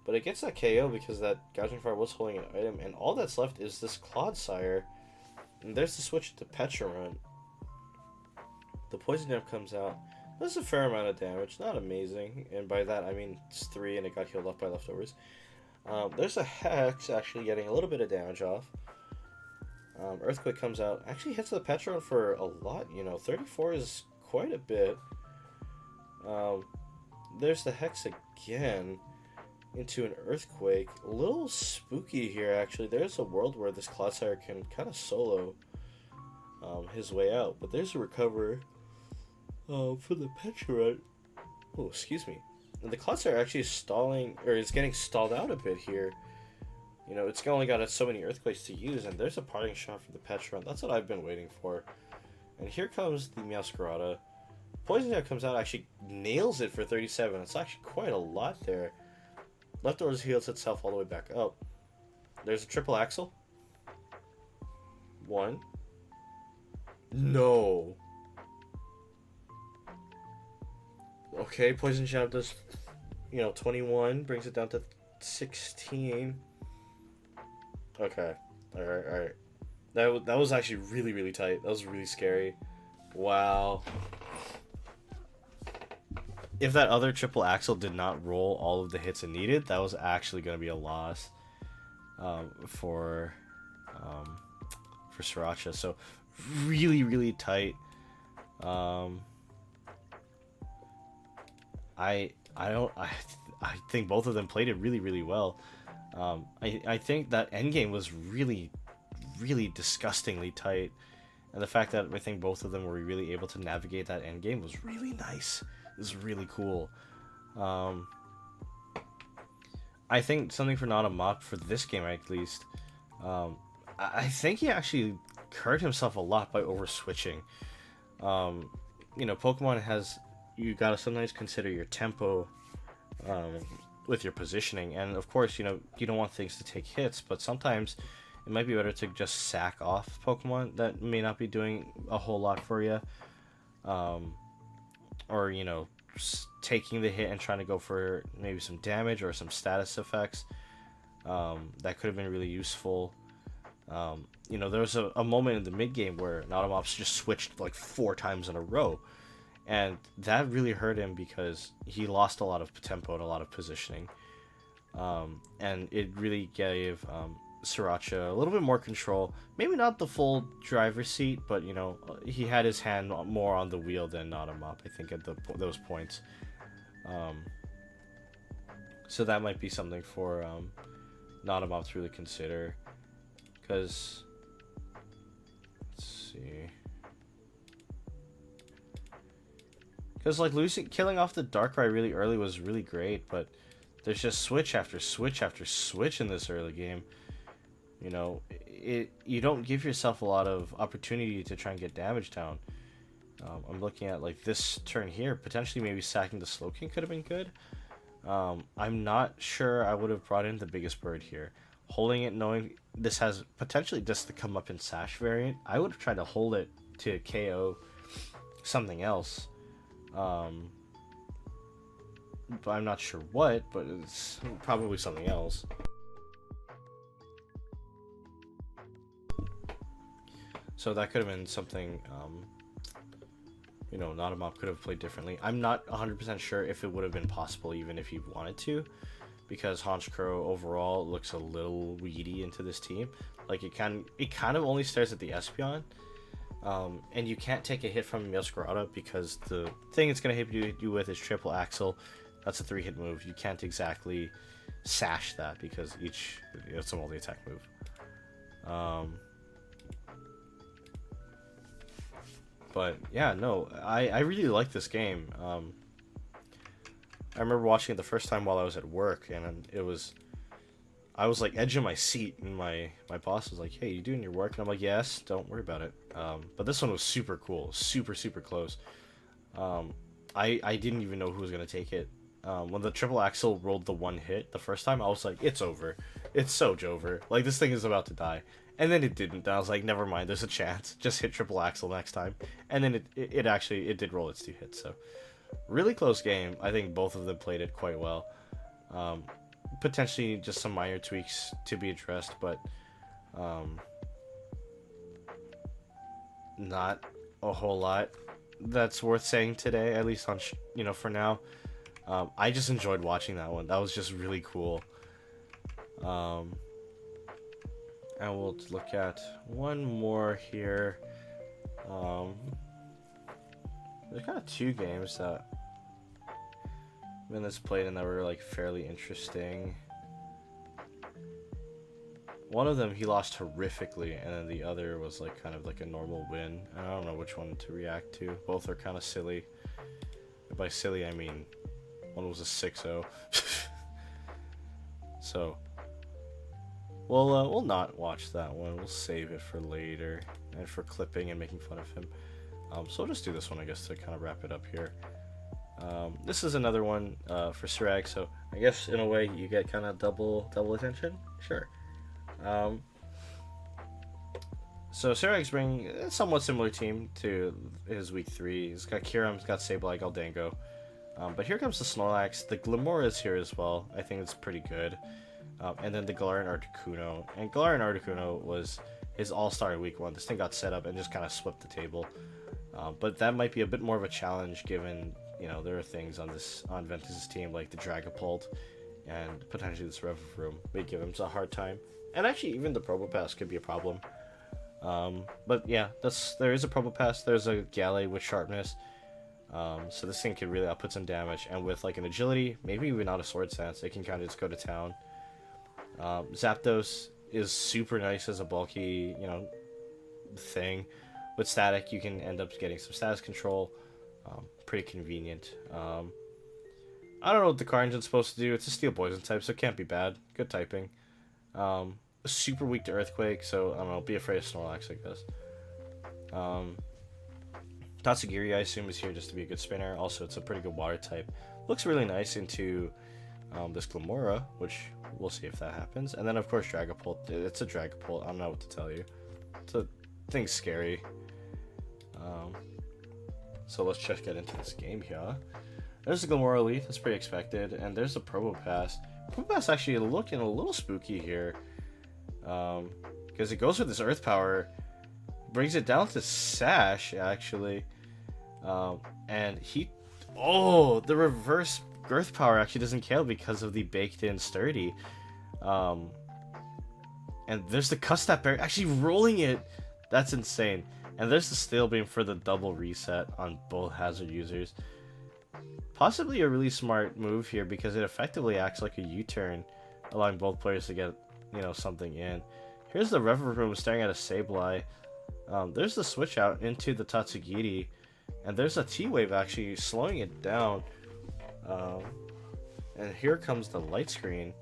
But it gets that KO because that Gouging Fire was holding an item, and all that's left is this Clodsire. And there's the switch to Petron. The Poison Jab comes out. That's a fair amount of damage, not amazing. And by that I mean it's 3 and it got healed off by Leftovers. There's a Hex actually getting a little bit of damage off. Earthquake comes out. Actually hits the Petron for a lot, 34 is quite a bit. There's the Hex again into an Earthquake. A little spooky here, actually. There's a world where this Clodsire can kind of solo his way out. But there's a Recover for the Petron. Oh, excuse me. And the Clodsire actually is stalling, or is getting stalled out a bit here. It's only got so many Earthquakes to use, and there's a parting shot for the Petron. That's what I've been waiting for. And here comes the Meowscarada. Poison Jab comes out, actually nails it for 37. It's actually quite a lot there. Leftovers heals itself all the way back up. There's a triple axle. 1. No. Okay, Poison Jab does, 21, brings it down to 16. Okay. Alright. That was actually really, really tight. That was really scary. Wow. If that other triple axle did not roll all of the hits it needed, that was actually going to be a loss for Sriracha. So really, really tight. I think both of them played it really, really well. I think that endgame was really, really disgustingly tight, and the fact that I think both of them were really able to navigate that endgame was really nice. It was really cool. I think something for Not a Mop for this game at least. I think he actually hurt himself a lot by over switching. Pokemon has, you gotta sometimes consider your tempo with your positioning, and of course you don't want things to take hits, but sometimes it might be better to just sack off Pokemon that may not be doing a whole lot for you, or taking the hit and trying to go for maybe some damage or some status effects. That could have been really useful. There was a moment in the mid game where Nautomops just switched like 4 times in a row, and that really hurt him because he lost a lot of tempo and a lot of positioning. And it really gave Sriracha a little bit more control. Maybe not the full driver's seat, but he had his hand more on the wheel than Nautomop, I think, at those points. So that might be something for Nautomop to really consider. Because, let's see. Because killing off the Darkrai really early was really great, but there's just switch after switch after switch in this early game. You don't give yourself a lot of opportunity to try and get damage down. I'm looking at like this turn here, potentially maybe sacking the Slowking could have been good. I'm not sure I would have brought in the Biggest Bird here. Holding it, knowing this has potentially just the come up in Sash variant, I would have tried to hold it to KO something else. But I'm not sure what, but it's probably something else. So that could have been something, Nautomop could have played differently. I'm not 100% sure if it would have been possible even if he wanted to, because Honchkrow overall looks a little weedy into this team. Like it kind of only stares at the Espeon, and you can't take a hit from Meowscarada because the thing it's going to hit you with is triple axle. That's a 3-hit move. You can't exactly sash that because it's a multi-attack move. But yeah, no, I really like this game. I remember watching it the first time while I was at work, and I was like edge of my seat, and my boss was like, "Hey, you doing your work?" And I'm like, "Yes, don't worry about it." But this one was super cool, super close. I didn't even know who was gonna take it. When the triple axle rolled the 1 hit the first time, I was like, "It's over. It's so over. Like this thing is about to die." And then it didn't. I was like, never mind, there's a chance. Just hit triple axle next time. And then it actually did roll its 2 hits. So really close game. I think both of them played it quite well. Potentially just some minor tweaks to be addressed, but not a whole lot that's worth saying today, at least on for now. I just enjoyed watching that one. That was just really cool. And we'll look at one more here. There's kind of two games that Vince played and that were like fairly interesting. One of them he lost horrifically, and then the other was like kind of like a normal win. And I don't know which one to react to. Both are kind of silly. And by silly, I mean one was a 6-0. So we'll not watch that one. We'll save it for later and for clipping and making fun of him. So we'll just do this one, I guess, to kind of wrap it up here. This is another one for Sirag, so I guess in a way you get kind of double attention. Sure. So Sirag's bringing a somewhat similar team to his week 3. He's got Kiram, he's got Sableye, Goldango. But here comes the Snorlax. The Glimora is here as well. I think it's pretty good. And then the Galarian Articuno. And Galarian Articuno was his all-star in week 1. This thing got set up and just kind of swept the table. But that might be a bit more of a challenge given, you know, there are things on Ventus's team like the Dragapult and potentially this Revavroom may give him a hard time. And actually even the Probopass could be a problem. But yeah, there is a Probopass. There's a Gallade with Sharpness. So this thing could really output some damage, and with like an agility, maybe even not a Sword Stance, it can kind of just go to town. Zapdos is super nice as a bulky, you know, thing. With static, you can end up getting some status control. Pretty convenient. I don't know what the car engine's supposed to do. It's a steel poison type, so it can't be bad. Good typing. Super weak to Earthquake, so I don't know, be afraid of Snorlax, I guess. Tatsugiri, I assume, is here just to be a good spinner. Also, it's a pretty good water type. Looks really nice into this Glimora, which we'll see if that happens. And then, of course, Dragapult. It's a Dragapult. I don't know what to tell you. The thing's scary. So let's just get into this game here. There's the Glimora Elite. That's pretty expected. And there's the Probopass. Probopass actually looking a little spooky here. Because it goes with this Earth Power. Brings it down to Sash, actually. And the reverse Earth Power actually doesn't kill because of the baked in Sturdy. And there's the Custap Berry actually rolling it. That's insane. And there's the Steel Beam for the double reset on both hazard users. Possibly a really smart move here because it effectively acts like a U-turn, allowing both players to get, you know, something in. Here's the Revavroom staring at a Sableye. There's the switch out into the Tatsugiri, and there's a T-Wave actually slowing it down. And here comes the Light Screen,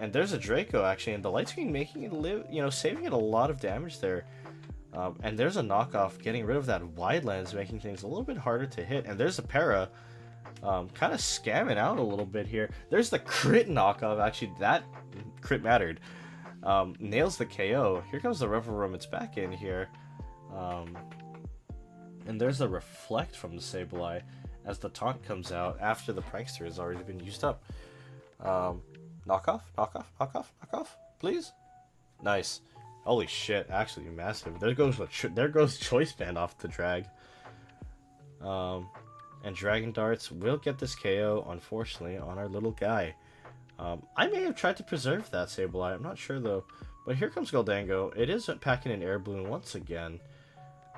and there's a Draco actually, and the Light Screen making it live, you know, saving it a lot of damage there. And there's a knockoff getting rid of that wide lens, making things a little bit harder to hit. And there's a Para, kind of scamming out a little bit here. There's the crit knockoff, actually that crit mattered. Nails the KO. Here comes the Revavroom, it's back in here. And there's a Reflect from the Sableye as the taunt comes out after the Prankster has already been used up. Knockoff, please. Nice. Holy shit, actually massive. There goes Choice Band off the drag. And Dragon Darts will get this KO, unfortunately, on our little guy. I may have tried to preserve that Sableye, I'm not sure though. But here comes Goldango. It is packing an Air Balloon once again.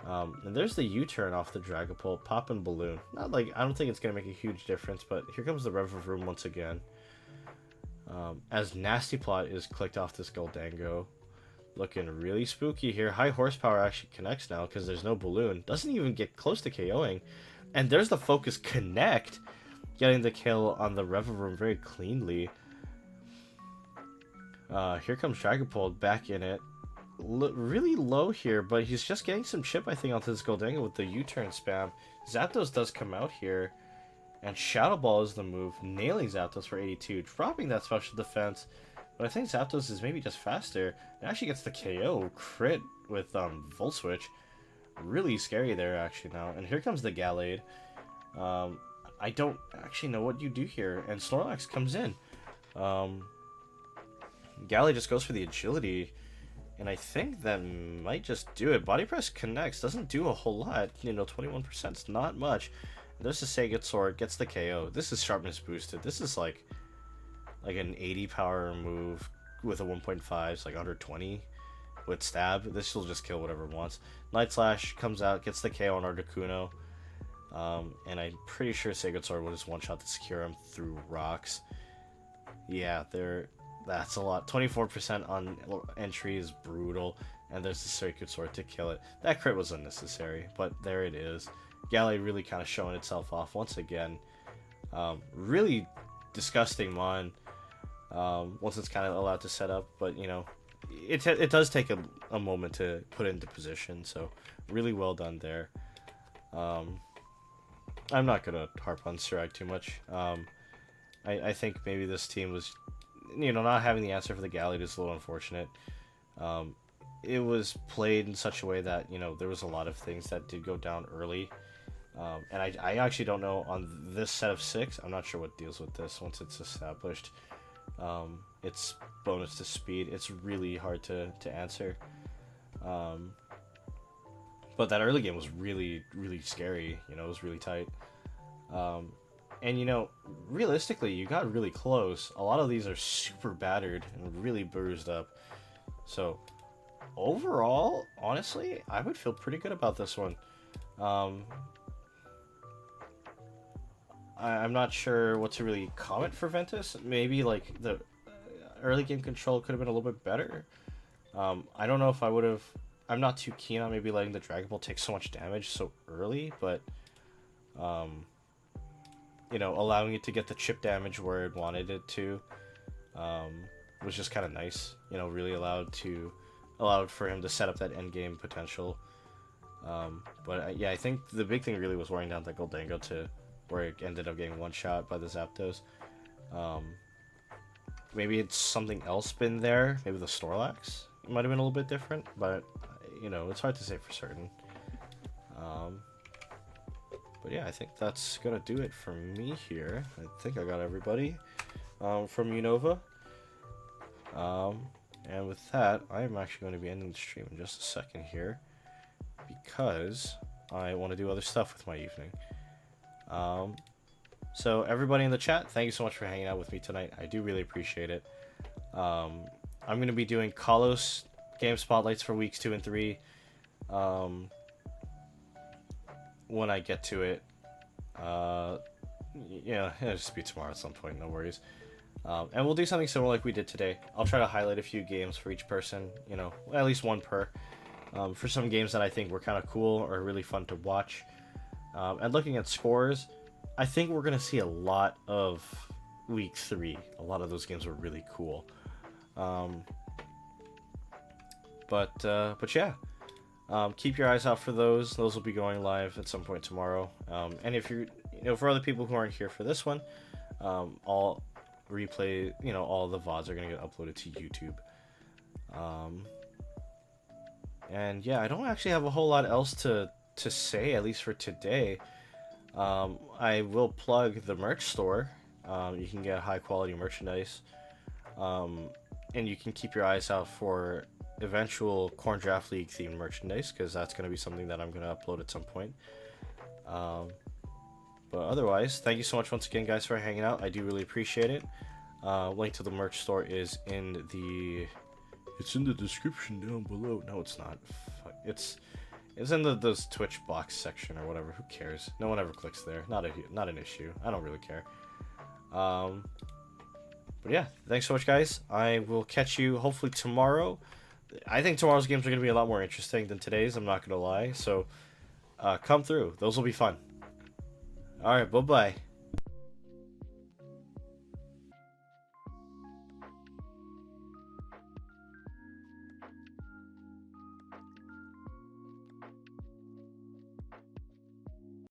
And there's the U-turn off the Dragapult, Poppin' Balloon. Not like, I don't think it's going to make a huge difference, but here comes the Revavroom once again. As Nasty Plot is clicked off this Goldango. Looking really spooky here. High Horsepower actually connects now because there's no Balloon. Doesn't even get close to KOing. And there's the Focus Connect, getting the kill on the Revavroom very cleanly. Here comes Dragapult back in it. Really low here, but he's just getting some chip, I think, onto this Goldango with the U-turn spam. Zapdos does come out here, and Shadow Ball is the move, nailing Zapdos for 82, dropping that special defense. But I think Zapdos is maybe just faster. It actually gets the KO crit with Volt Switch. Really scary there, actually, now. And here comes the Gallade. I don't actually know what you do here. And Snorlax comes in. Gallade just goes for the agility. And I think that might just do it. Body Press connects. Doesn't do a whole lot. You know, 21% is not much. There's the Sega Sword. Gets the KO. This is sharpness boosted. This is like an 80 power move with a 1.5. It's like 120. with Stab. This will just kill whatever it wants. Night Slash comes out, gets the KO on Articuno. And I'm pretty sure Sacred Sword will just one-shot the Securum through rocks. Yeah, that's a lot. 24% on entry is brutal, and there's the Sacred Sword to kill it. That crit was unnecessary, but there it is. Galley really kind of showing itself off once again. Really disgusting Mon once it's kind of allowed to set up, but you know, it does take a moment to put it into position, so really well done there. I'm not gonna harp on Sirag too much. I think maybe this team was, you know, not having the answer for the Galley is a little unfortunate. It was played in such a way that, you know, there was a lot of things that did go down early. And I actually don't know on this set of 6. I'm not sure what deals with this once it's established. It's bonus to speed. It's really hard to answer. But that early game was really, really scary. You know, it was really tight. And, you know, realistically, you got really close. A lot of these are super battered and really bruised up. So, overall, honestly, I would feel pretty good about this one. I'm not sure what to really comment for Ventus. Maybe, like, the early game control could have been a little bit better. I don't know if I would have... I'm not too keen on maybe letting the Dragon Ball take so much damage so early, but... you know, allowing it to get the chip damage where it wanted it to was just kind of nice. You know, really allowed for him to set up that end game potential. But yeah, I think the big thing really was wearing down that Goldango to where it ended up getting one shot by the Zapdos. Maybe it's something else been there. Maybe the Snorlax might have been a little bit different, but you know, it's hard to say for certain. But yeah, I think that's gonna do it for me here. I think I got everybody from Unova. And with that, I'm actually going to be ending the stream in just a second here because I want to do other stuff with my evening. So everybody in the chat, thank you so much for hanging out with me tonight. I do really appreciate it. I'm going to be doing Kalos game spotlights for weeks 2 and 3. When I get to it. Yeah, it'll just be tomorrow at some point, no worries. And we'll do something similar like we did today. I'll try to highlight a few games for each person, you know, at least one per. For some games that I think were kind of cool or really fun to watch. And looking at scores, I think we're going to see a lot of week 3. A lot of those games were really cool. But yeah. Keep your eyes out for those. Those will be going live at some point tomorrow. And if you're, you know, for other people who aren't here for this one, all replay, you know, all the VODs are going to get uploaded to YouTube. And yeah, I don't actually have a whole lot else to say, at least for today. I will plug the merch store. You can get high quality merchandise. And you can keep your eyes out for eventual Corn Draft League themed merchandise, because that's going to be something that I'm going to upload at some point. But otherwise, thank you so much once again, guys, for hanging out. I do really appreciate it. Link to the merch store is in the... It's in the description down below. No, it's not. It's in the Twitch box section or whatever. Who cares? No one ever clicks there. Not an issue. I don't really care. But yeah, thanks so much, guys. I will catch you hopefully tomorrow. I think tomorrow's games are going to be a lot more interesting than today's. I'm not going to lie. So come through. Those will be fun. All right, bye-bye.